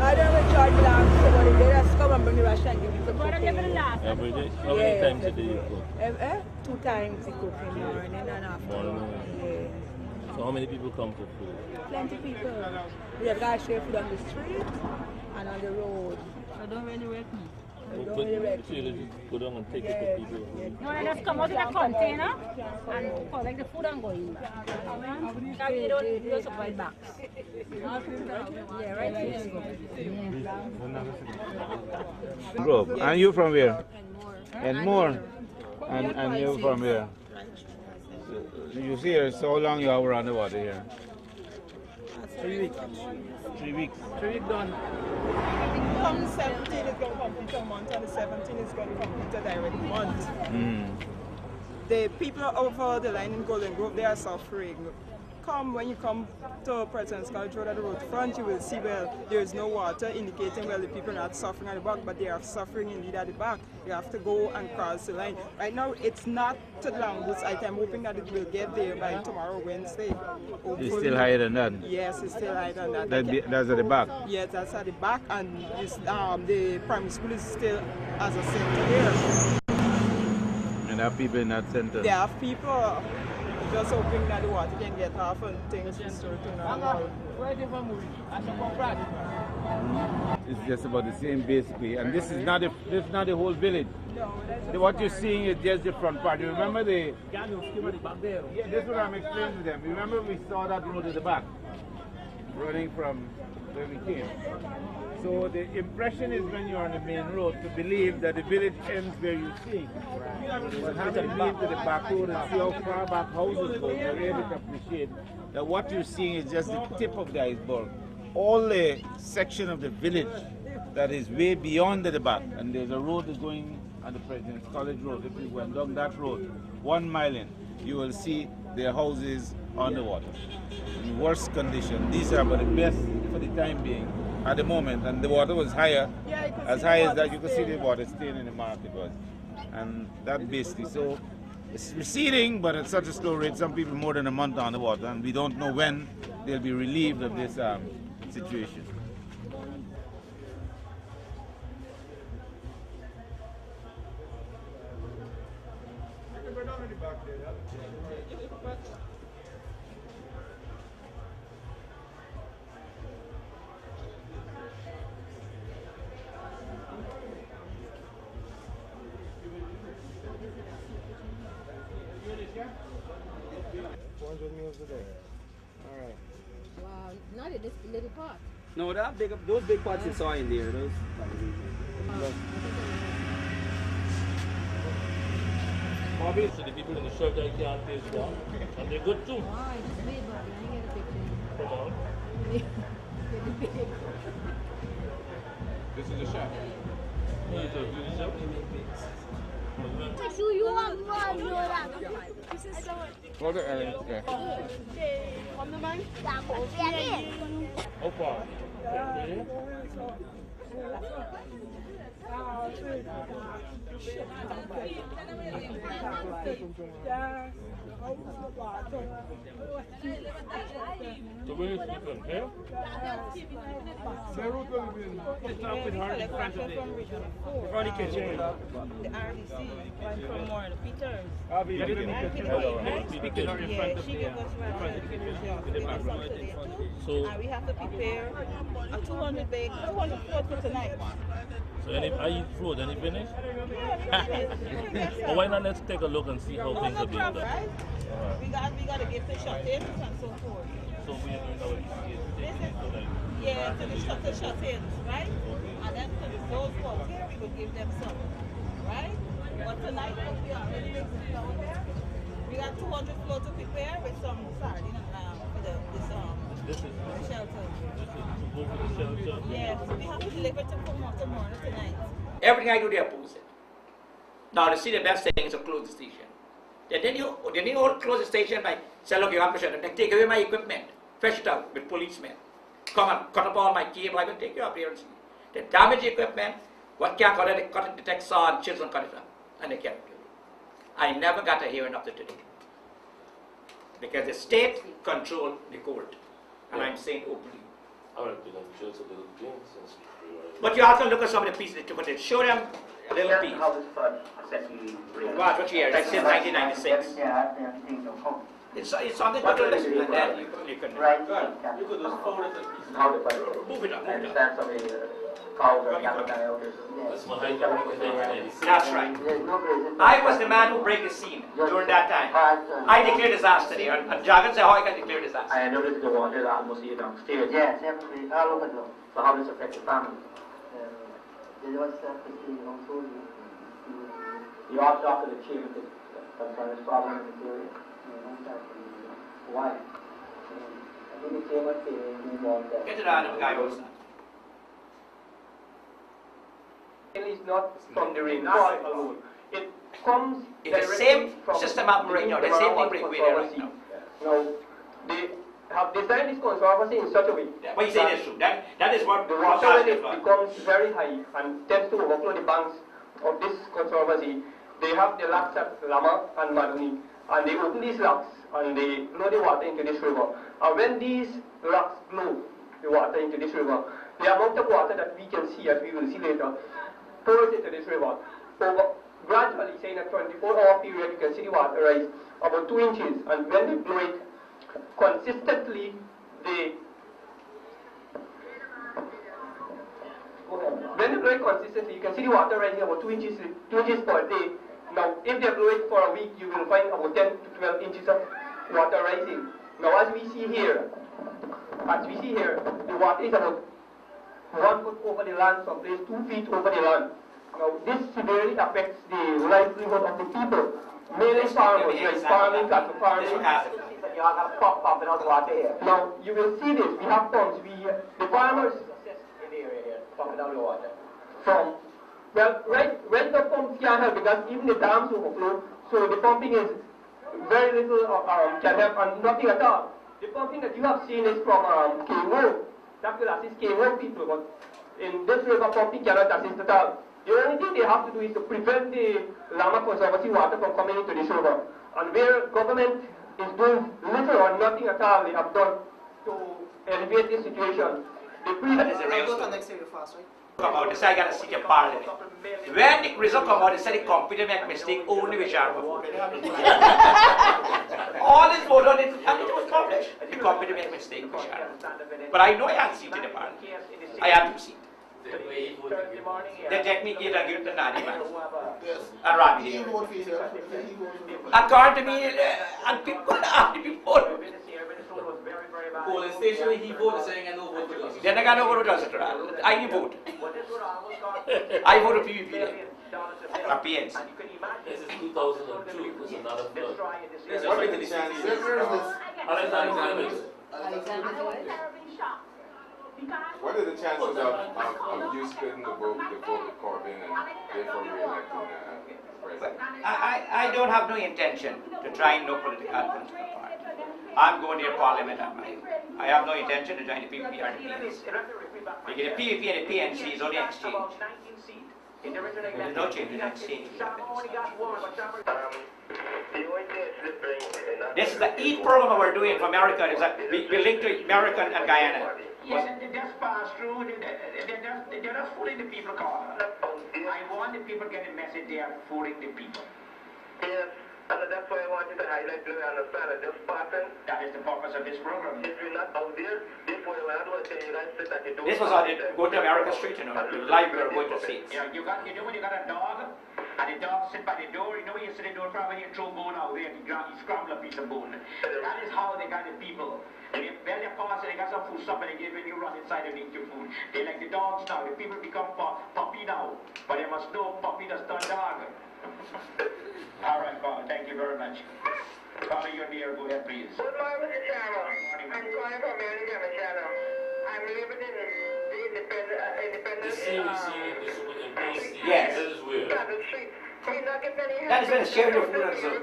I don't know charge belongs to somebody. They just come and bring the Russia and give me some cooking. every day? How many times a day you cook? 2 times I cook in the morning and afternoon. Yeah. So how many people come for food? Plenty people. We have guys share food on the street and on the road. So don't really wake me. Don't really wreck So you just go down and take it for people. No, I just come out with a container and collect the food and go in. You don't supply bags. Yeah, right here. Grove. And you from where? And more. And you from where? You see here, so long you have around the water here? 3 weeks. 3 weeks. 3 weeks done. Come the 17th is going to complete a month, and the 17th is going to complete a direct month. The people over the line in Golden Grove, they are suffering. When you come to President's College Road at the road front, you will see, well, there is no water, indicating, well, the people are not suffering at the back, but they are suffering indeed at the back. You have to go and cross the line. Right now, it's not to the Longwoods site. I'm hoping that it will get there by tomorrow, Wednesday. It's still higher than that? Yes, it's still higher than that. That's at the back? Yes, that's at the back, and this, the primary school is still as a center here. And there are people in that center? There are people. Just hoping that the water can get off and things restore to normal. It's just about the same basically, and this is not the whole village. What you're seeing is just the front part. You remember the... Yeah, this is what I'm explaining to them. Remember we saw that road at the back, running from where we came. So the impression is when you're on the main road to believe that the village ends where you see. But having been to the back road and see how far back houses go, you're able to appreciate that what you're seeing is just the tip of the iceberg. All the section of the village that is way beyond the back, and there's a road that's going on the President's College Road. If you went down that road, 1 mile in, you will see their houses on the water in worse condition. These are but the best for the time being at the moment, and the water was higher, as high as that you could see the water staying in the market was, and that basically, so it's receding, but at such a slow rate. Some people more than a month on the water, and we don't know when they'll be relieved of this situation. Alright. Wow, not in this little pot. No, those big pots you saw in there, those. Bobby, so the people in the shelter can't taste that, and they're good too. Why? Just wait, Bobby. I get a picture. Come on. This is the chef. Hold it, Aaron. Okay. How far? gas, the house, the water. So where is it from? Here? Beirut will be in. It's up with her in front of the kitchen. The RDC, one from more, the Peters. Speak to her in front of she gave us So we have to prepare a 200 bag, 200 foot for tonight. So are you float? Any finish? Well, why not let's take a look and see how things are being done. Right? We got to get the shut-ins and so forth. So we are doing our yeah, to the shut-ins, right? And then to those folks here, we will give them some, right? But tonight, we already we got 200 float to prepare with some sardine for this shelter. This is to go for the shelter? Yes, we have to deliver to tomorrow tonight. Everything I do, they oppose it. Now, to see the best thing is to close the station. Then you all close the station by say, look, you have to shut it. Then take away my equipment, fetch it out with policemen. Come and cut up all my cable, I will take you up here and see. They damage equipment, what can't cut it, they cut it, the text saw and chisel and cut it up. And they kept it. I never got a hearing up to today. Because the state controlled the court. And I'm saying openly. But you have to look at some of the pieces they took it. Show them a little piece. What year? That's since 1996. It's something totally different than that. You can move it up. That's right. I was the man who broke the scene during that time. I declared disaster there, and Jargon said how I can declare disaster. I noticed the water is almost here downstairs. Yes, everything, all over the. So how does it affect the family? There was you also talk to the chief of this problem in this area. Why? I think the same as Get it out of the guy who's not. It's not from the rainfall alone. It comes. It's the same system operating now. The same thing break there right now. Now, they have designed this conservancy in such a way. What you say is true. That is what the water, when it becomes very high and tends to overflow the banks of this conservancy, they have the locks at Lama and Maduni, and they open these locks and they flow the water into this river. And when these locks blow the water into this river, the amount of water that we can see, as we will see later, pours into this river. Gradually, say in a 24-hour period, you can see the water rise about 2 inches, and when they blow it consistently, when they blow it consistently, you can see the water rising about 2 inches per day. Now, if they blow it for a week, you will find about 10 to 12 inches of water rising. Now, as we see here, the water is about 1 foot over the land, someplace 2 feet over the land. Now, this severely affects the livelihood of the people, mainly farmers, like farming, cattle farming. Now, you will see this. We have pumps. The farmers pumping down the water. Right the pumps can't help because even the dams overflow, so the pumping is very little can help and nothing at all. The pumping that you have seen is from KO. That will assist KO people, but in this river pumping cannot assist at all. The only thing they have to do is to prevent the Lama Conservancy water from coming into this river. And where government is doing little or nothing at all, they have done to alleviate this situation. That is a real story. Come out, they say I got a seat in Parliament. When the result come out, they say the computer make mistake only which are all this vote on it, and it was published. The computer make mistake which are. But I know I had a seat in the Parliament. I had 2 seats. They take me here and give the Nadi man. And Rabi. According to me, and people after before. Polling station, he voted saying I no vote for us. Then I got no vote for us. I didn't vote. I voted PVP or PNC. This is 2002. This is another flood. What are the chances? What are the chances of you splitting the vote with Corbyn and therefore re-electing the president? I don't have no intention to try no political party. I'm going to Parliament at my. I have no intention to join the PVP or the PNC. Because the PVP and the PNC is only exchange. There's no change in exchange. This is the EAT program we're doing for America. We link to America and Guyana. Yes, and they just pass through, they're just fooling the people, Carter. I want the people getting the message they are fooling the people. Yes, and that's why I want you to highlight, you understand, that this pattern. That is the purpose of this program. If you're not out there, therefore when I don't tell you guys that you do. This was on Go to America Street, you know, live we were going to see. You know when you got a dog, and the dog sit by the door, you know when you sit at the door, probably you throw bone out there, you scramble a piece of bone. That is how they got the people. They barely pass and they got some food stuff and they give when you run inside and eat your food. They like the dogs now. The people become puppy now. But they must know puppy does turn dog. All right, Paul. Thank you very much. Paul, you're near. Go ahead, please. Good morning, Mr. Chairman. I'm calling from America, Mr. Chairman. I'm living in the independent. Yes. This is weird. That is when sharing your food and so.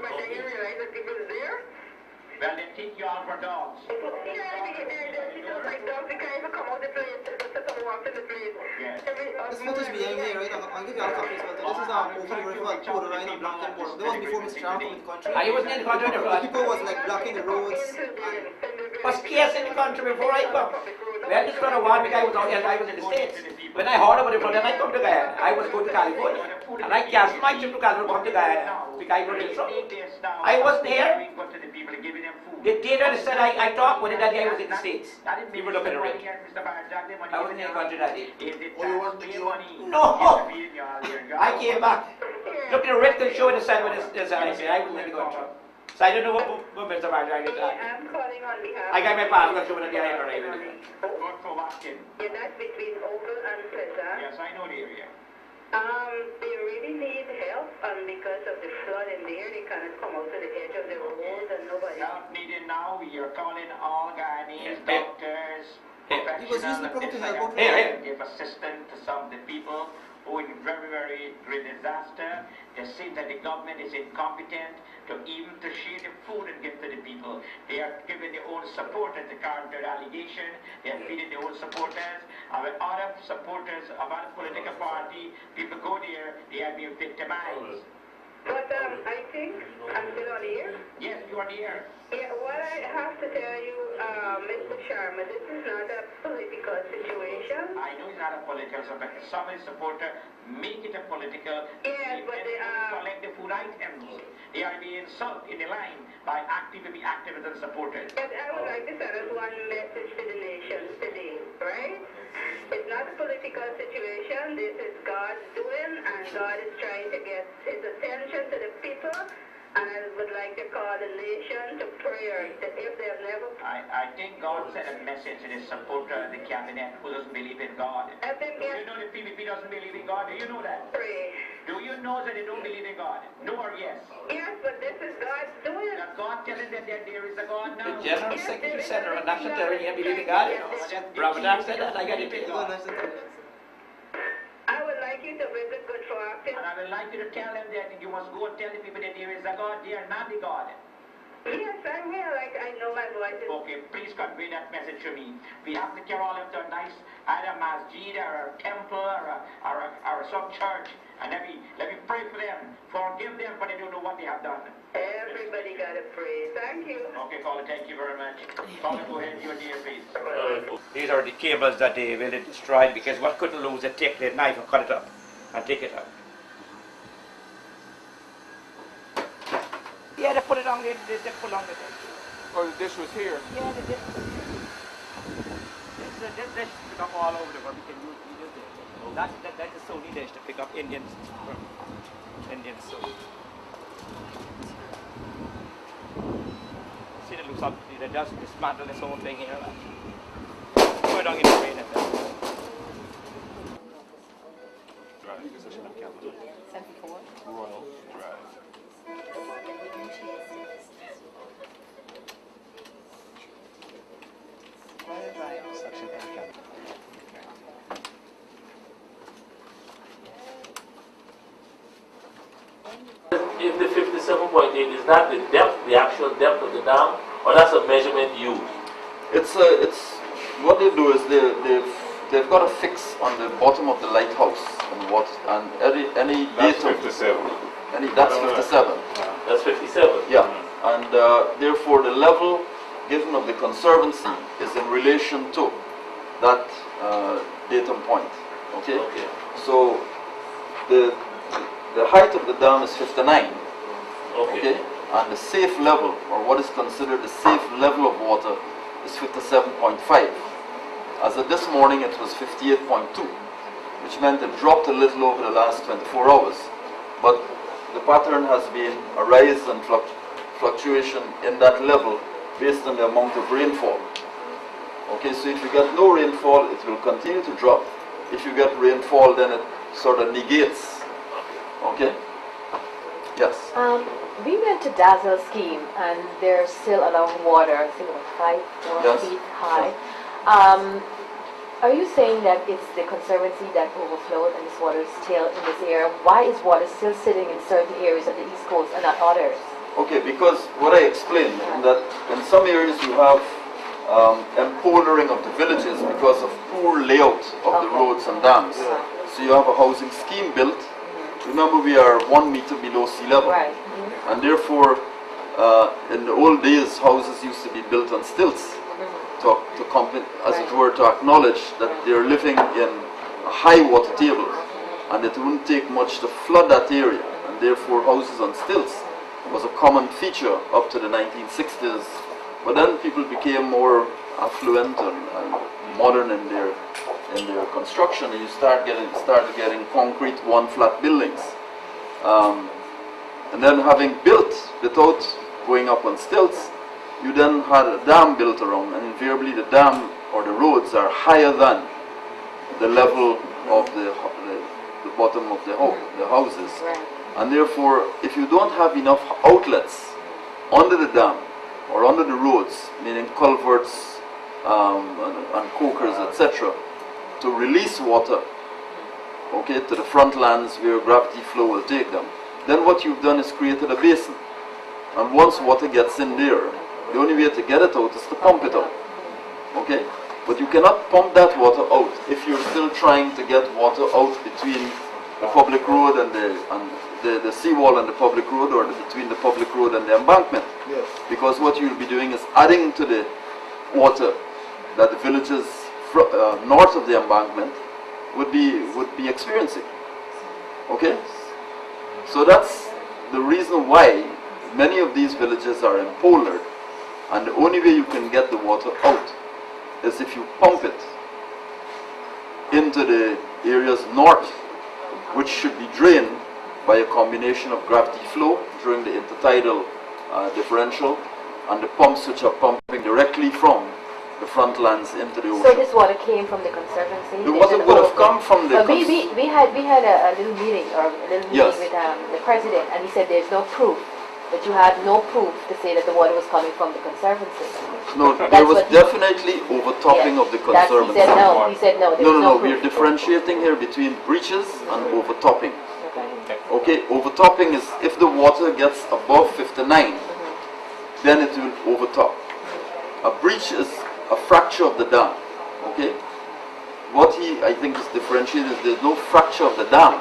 Well, they take you out for dogs. Like dogs, they can't even come out the place. They just come walk in the place. Yes. This food is being here, right? I'll give you all copies. But this is over the river, Port Rhine and Black and Port. That was before Mr. Trump came in the country. I wasn't in the country before. People was like blocking the roads. Was chaos in the country before I come. We had this kind of war because I was out here, I was in the States. When I heard about it from them, I come to Guyana. I was going to California. And I canceled my trip to California, come to Guyana. Because I was in trouble. I wasn't here. The day that said I talked with it that day I was in the States. People look at the rate. I wasn't in the country that day. No! I came back. Look at the rate could show the side with this and I said I wasn't in the country. So I don't know what Mr. Barger did. I'm calling on behalf. I got my passport showing that I arrived. Good for Watkin. Yeah, that's between Oval and Cesar. Yes, I know the area. They really need help, and because of the flood in there, they cannot come out to the edge of the road, and nobody. Help needed now. We are calling all Guyanese doctors, professionals, give assistance to some of the people who are in very, very great disaster. They seem that the government is incompetent to even to share the food and give to the people. They are giving their own supporters the counter allegation. They are feeding their own supporters. And when other supporters of other political party, people go there, they are being victimized. But I think I'm still on the air. Yes, you are on the air. Yeah, what I have to tell you, Mr. Sharma, this is not a political situation. I know it's not a political subject. Some of the supporters make it a political. Yes, but they collect the food items. They are being insulted in the line by activists and supporters. But I would like to send us one message to the nation today, right? It's not a political situation. This is God's doing, and God is trying to get his attention to the people. And I would like to call the nation to prayer that if they have never... I think God sent a message to the supporter of the cabinet who doesn't believe in God. Do you know the PVP doesn't believe in God? Do you know that? Pray. Do you know that they don't believe in God? No or yes? Yes, but this is God's doing. That God telling them that there is a God now. The General Secretary said, or a national terrorist, believe in God. Brahmadan said that, I got it. I would like you to visit Good Fortune. And I would like you to tell them that you must go and tell the people that there is a God. They are not the God. Yes, I will. I know my voice is... Okay, please convey that message to me. We have to carry all of them to a nice, either masjid or a temple or some church. And let me pray for them. Forgive them, but they don't know what they have done. Everybody got to pray. Thank you. Okay, caller, thank you very much. Caller, go ahead, your dear, please. These are the cables that they will destroy because what couldn't lose, they take the knife and cut it up and take it out. Yeah, they put it on, they put on the dish. Oh, the dish was here? Yeah, the dish. This dish pick up all over the world. We can use this dish. That's a Sony dish to pick up Indian soap. See the loose up, they just dismantle this whole thing here. Go it on in the rain and then. Drive, position of capital. 74. Royal Drive. Section A capital. If the 57.8 is that the depth, the actual depth of the dam, or that's a measurement used? It's what they do is they've got a fix on the bottom of the lighthouse and any That's 57. That's 57. That's 57. Yeah, and therefore the level given of the conservancy is in relation to that datum point. Okay? So the height of the dam is 59. Okay? And the safe level, or what is considered the safe level of water, is 57.5. As of this morning, it was 58.2, which meant it dropped a little over the last 24 hours. But the pattern has been a rise and fluctuation in that level based on the amount of rainfall. Okay, so if you get no rainfall, it will continue to drop. If you get rainfall, then it sort of negates. Okay? Yes? We went to Dazzle scheme, and there's still a lot of water, I think about 4 feet high. Are you saying that it's the conservancy that overflowed and this water is still in this area? Why is water still sitting in certain areas of the East Coast and not others? Okay, because what I explained, that in some areas you have empolering of the villages because of poor layout of the roads and dams. So you have a housing scheme built. Remember, we are 1 meter below sea level. And therefore, in the old days, houses used to be built on stilts to as it were, to acknowledge that they're living in a high water table, and it wouldn't take much to flood that area, and therefore houses on stilts was a common feature up to the 1960s. But then people became more affluent and modern in their construction, and you started getting concrete one-flat buildings. And then having built without going up on stilts, you then had a dam built around, and invariably the dam or the roads are higher than the level of the bottom of the houses. And therefore, if you don't have enough outlets under the dam or under the roads, meaning culverts and cokers, etc., to release water, okay, to the front lands where gravity flow will take them, then what you've done is created a basin. And once water gets in there, the only way to get it out is to pump it out. Okay? But you cannot pump that water out if you're still trying to get water out between the public road and the seawall and the public road, or between the public road and the embankment. Yes. Because what you'll be doing is adding to the water that the villages north of the embankment would be experiencing. Okay? So that's the reason why many of these villages are empoldered, and the only way you can get the water out is if you pump it into the areas north, which should be drained by a combination of gravity flow during the intertidal differential and the pumps which are pumping directly from the front lands into the ocean. So this water came from the conservancy? The water would have come from the... We had a little meeting, with the president, and he said there's no proof, that you had no proof to say that the water was coming from the conservancy. No, there was definitely overtopping of the conservancy. He said no, No, we're differentiating here between breaches and overtopping. Okay, overtopping is if the water gets above 59, then it will overtop. A breach is a fracture of the dam. Okay? What I think is differentiated is there's no fracture of the dam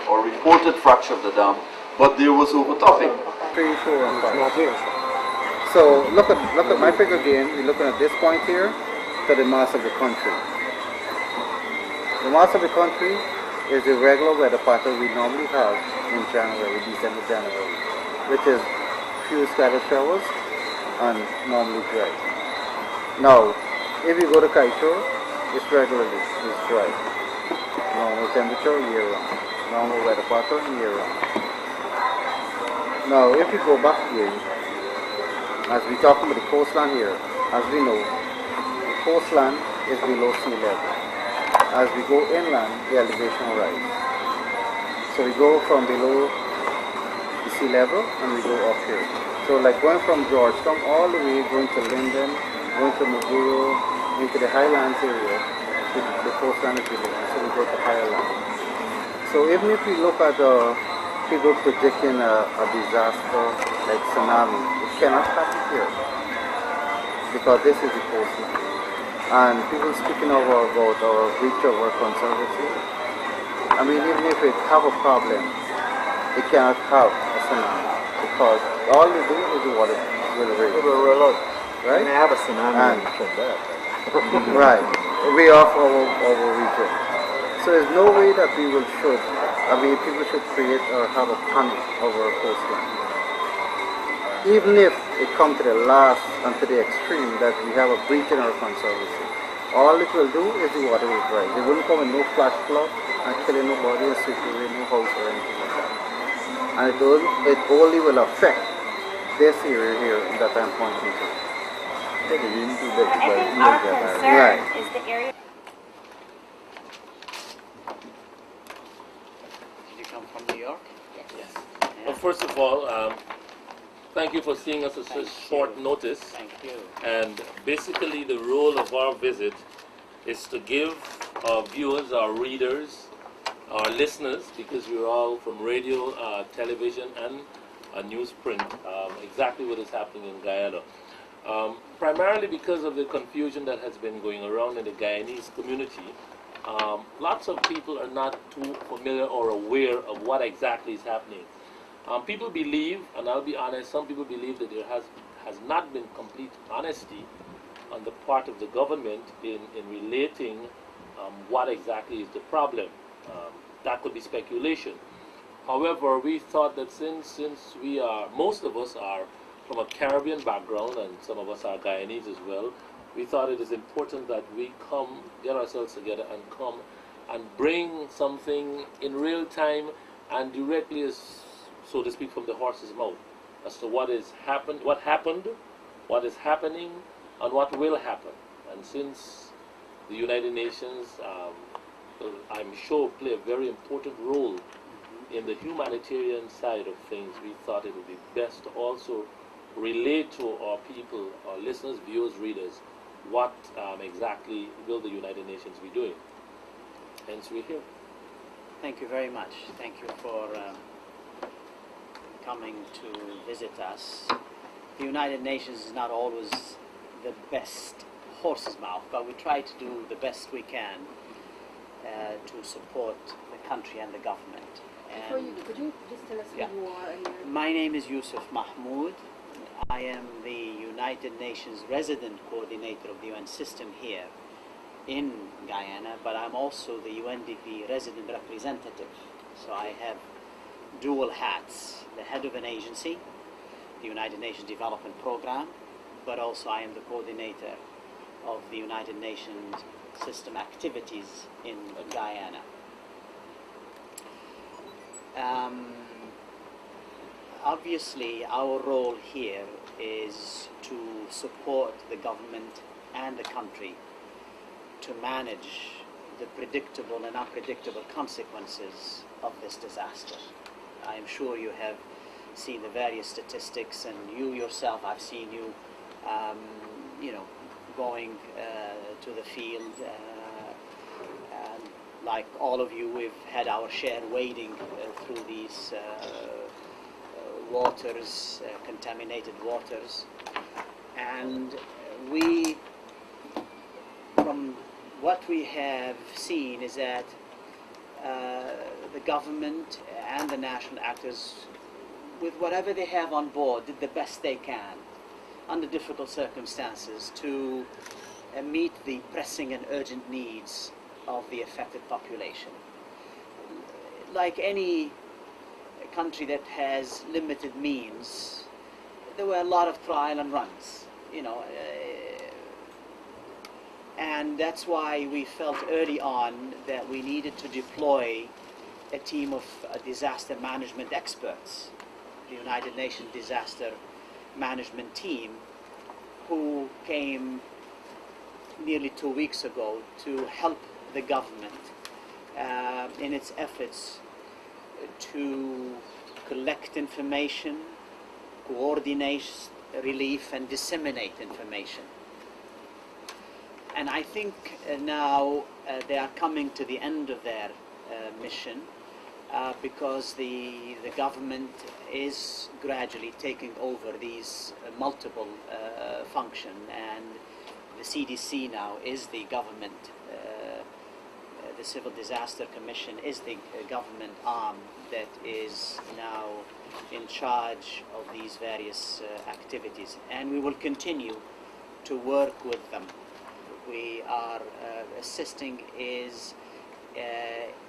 or reported fracture of the dam, but there was overtopping. 3, 4, and 5. So look at my figure again. We're looking at this point here to the mass of the country. The mass of the country is the regular weather pattern we normally have in January, December, January, which is few scattered showers and normally dry. Now, if you go to Kaito, it's dry. Normal temperature year round. Normal weather pattern year round. Now, if you go back again, as we talk about the coastline here, as we know, the coastline is below sea level. As we go inland, the elevation rise. So we go from below the sea level and we go up here. So like going from Georgetown all the way, going to Linden, going to Maguro, into the highlands area, the coastline is below, so we go to higher land. So even if we look at people predicting a disaster like tsunami, it cannot happen here because this is the coastline. And people speaking about our breach of our conservancy, I mean, even if it have a problem, it cannot have a tsunami because all they do is the water will raise. Right? They have a tsunami right. Way off our region. So there's no way that people should create or have a panic over our coastline. Even if it comes to the last and to the extreme that we have a breach in our conservancy, all it will do is the water will rise. It wouldn't come in no flash flood and killing nobody and sweeping away no house or anything like that. And it only will affect this area here that I'm pointing to. I think our concern is the area. Did you come from New York? Yes. Well, first of all, thank you for seeing us at such short notice. Thank you. And basically the role of our visit is to give our viewers, our readers, our listeners, because we're all from radio, television, and newsprint, exactly what is happening in Guyana. Primarily because of the confusion that has been going around in the Guyanese community, lots of people are not too familiar or aware of what exactly is happening. People believe, and I'll be honest, some people believe that there has not been complete honesty on the part of the government in relating what exactly is the problem. That could be speculation. However, we thought that since we are, most of us are from a Caribbean background, and some of us are Guyanese as well, we thought it is important that we come, get ourselves together and come and bring something in real time and directly, as so to speak, from the horse's mouth as to what happened, what is happening, and what will happen. And since the United Nations, I'm sure, play a very important role in the humanitarian side of things, we thought it would be best to also relate to our people, our listeners, viewers, readers, what exactly will the United Nations be doing. Hence we're here. Thank you very much. Thank you for coming to visit us. The United Nations is not always the best horse's mouth, but we try to do the best we can to support the country and the government. Before you, could you just tell us who you are? And my name is Yusuf Mahmoud. I am the United Nations resident coordinator of the UN system here in Guyana, but I'm also the UNDP resident representative. So I have dual hats, the head of an agency, the United Nations Development Program, but also I am the coordinator of the United Nations system activities in Guyana. Obviously, our role here is to support the government and the country to manage the predictable and unpredictable consequences of this disaster. I am sure you have seen the various statistics, and you yourself, I've seen you, going to the field. And like all of you, we've had our share wading through these waters, contaminated waters, and we, from what we have seen, is that the government and the national actors, with whatever they have on board, did the best they can under difficult circumstances to meet the pressing and urgent needs of the affected population. Like any country that has limited means, there were a lot of trial and runs, and that's why we felt early on that we needed to deploy a team of disaster management experts, the United Nations Disaster Management Team, who came nearly 2 weeks ago to help the government in its efforts to collect information, coordinate relief, and disseminate information. And I think now they are coming to the end of their mission because the government is gradually taking over these multiple functions, and the CDC now is the government the Civil Disaster Commission is the government arm that is now in charge of these various activities, and we will continue to work with them. We are assisting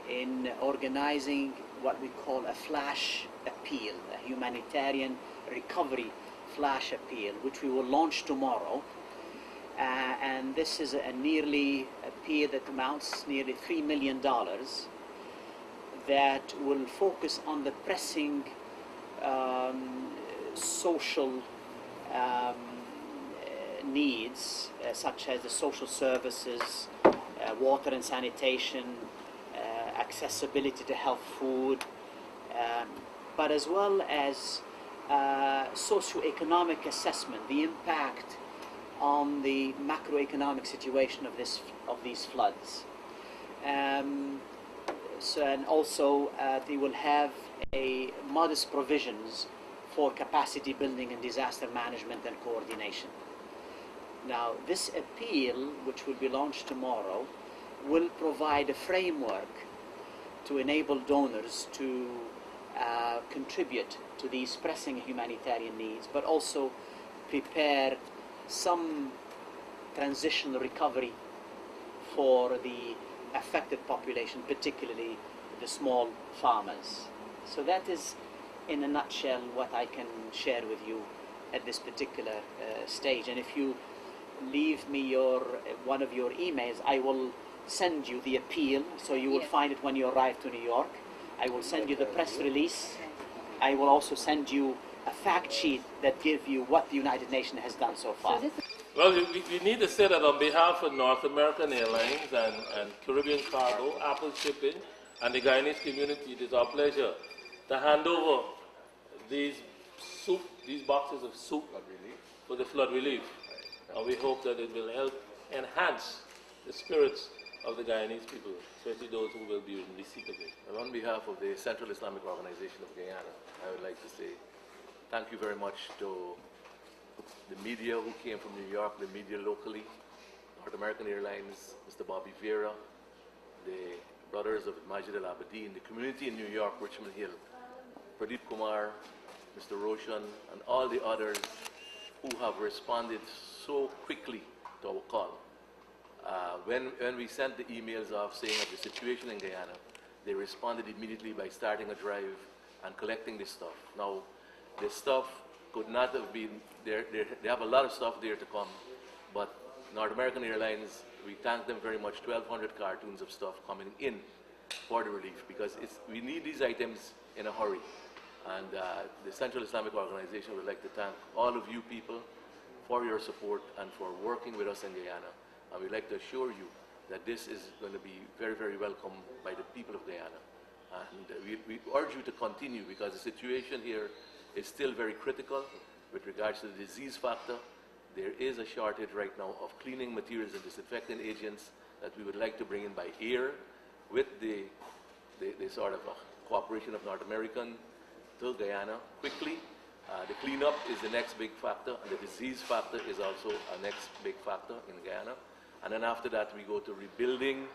in organizing what we call a flash appeal, a humanitarian recovery flash appeal, which we will launch tomorrow. And this is a appeal that amounts nearly $3 million that will focus on the pressing social needs, such as the social services, water and sanitation, accessibility to health food, but as well as socioeconomic assessment, the impact on the macroeconomic situation of these floods. And also they will have modest provisions for capacity building and disaster management and coordination. Now, this appeal, which will be launched tomorrow, will provide a framework to enable donors to contribute to these pressing humanitarian needs, but also prepare some transitional recovery for the affected population, particularly the small farmers. So that is, in a nutshell, what I can share with you at this particular stage. And if you leave me one of your emails, I will send you the appeal, so you will find it when you arrive to New York. I will send you the press release. I will also send you a fact sheet that gives you what the United Nations has done so far. Well, we need to say that on behalf of North American Airlines and Caribbean Cargo, Apple Shipping, and the Guyanese community, it is our pleasure to hand over these boxes of soup for the flood relief. And we hope that it will help enhance the spirits of the Guyanese people, especially those who will be in receipt of it. And on behalf of the Central Islamic Organization of Guyana, I would like to say thank you very much to the media who came from New York, the media locally, North American Airlines, Mr. Bobby Vera, the Brothers of Majid Al-Abedin, the community in New York, Richmond Hill, Pradeep Kumar, Mr. Roshan, and all the others who have responded so quickly to our call. When we sent the emails off saying of the situation in Guyana, they responded immediately by starting a drive and collecting this stuff. Now, this stuff could not have been there. They have a lot of stuff there to come, but North American Airlines, we thank them very much. 1,200 cartons of stuff coming in for the relief, because we need these items in a hurry. And the Central Islamic Organization would like to thank all of you people for your support and for working with us in Guyana. And we'd like to assure you that this is going to be very, very welcome by the people of Guyana. And we urge you to continue, because the situation here is still very critical with regards to the disease factor. There is a shortage right now of cleaning materials and disinfectant agents that we would like to bring in by air with the sort of cooperation of North American to Guyana quickly. The cleanup is the next big factor, and the disease factor is also a next big factor in Guyana. And then after that, we go to rebuilding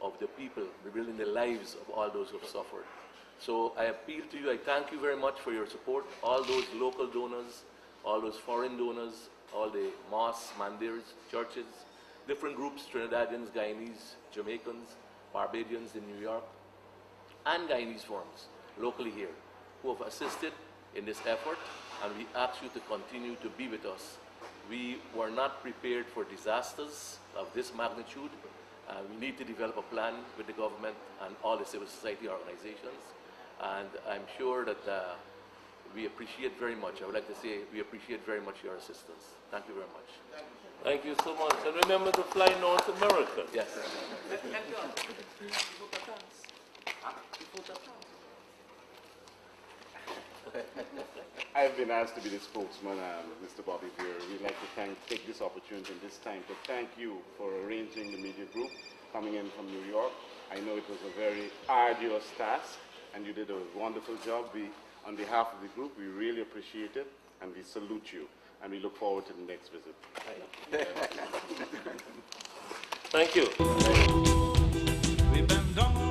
of the people, rebuilding the lives of all those who have suffered. So I appeal to you, I thank you very much for your support, all those local donors, all those foreign donors, all the mosques, mandirs, churches, different groups, Trinidadians, Guyanese, Jamaicans, Barbadians in New York, and Guyanese forums locally here, who have assisted in this effort, and we ask you to continue to be with us. We were not prepared for disasters of this magnitude. We need to develop a plan with the government and all the civil society organizations. And I'm sure that we appreciate very much. I would like to say we appreciate very much your assistance. Thank you very much. Thank you so much. And remember to fly North America. Yes. I've been asked to be the spokesman, Mr. Bobby Vera. We'd like to take this opportunity and this time to thank you for arranging the media group coming in from New York. I know it was a very arduous task, and you did a wonderful job. On behalf of the group, we really appreciate it, and we salute you, and we look forward to the next visit. Thank you. long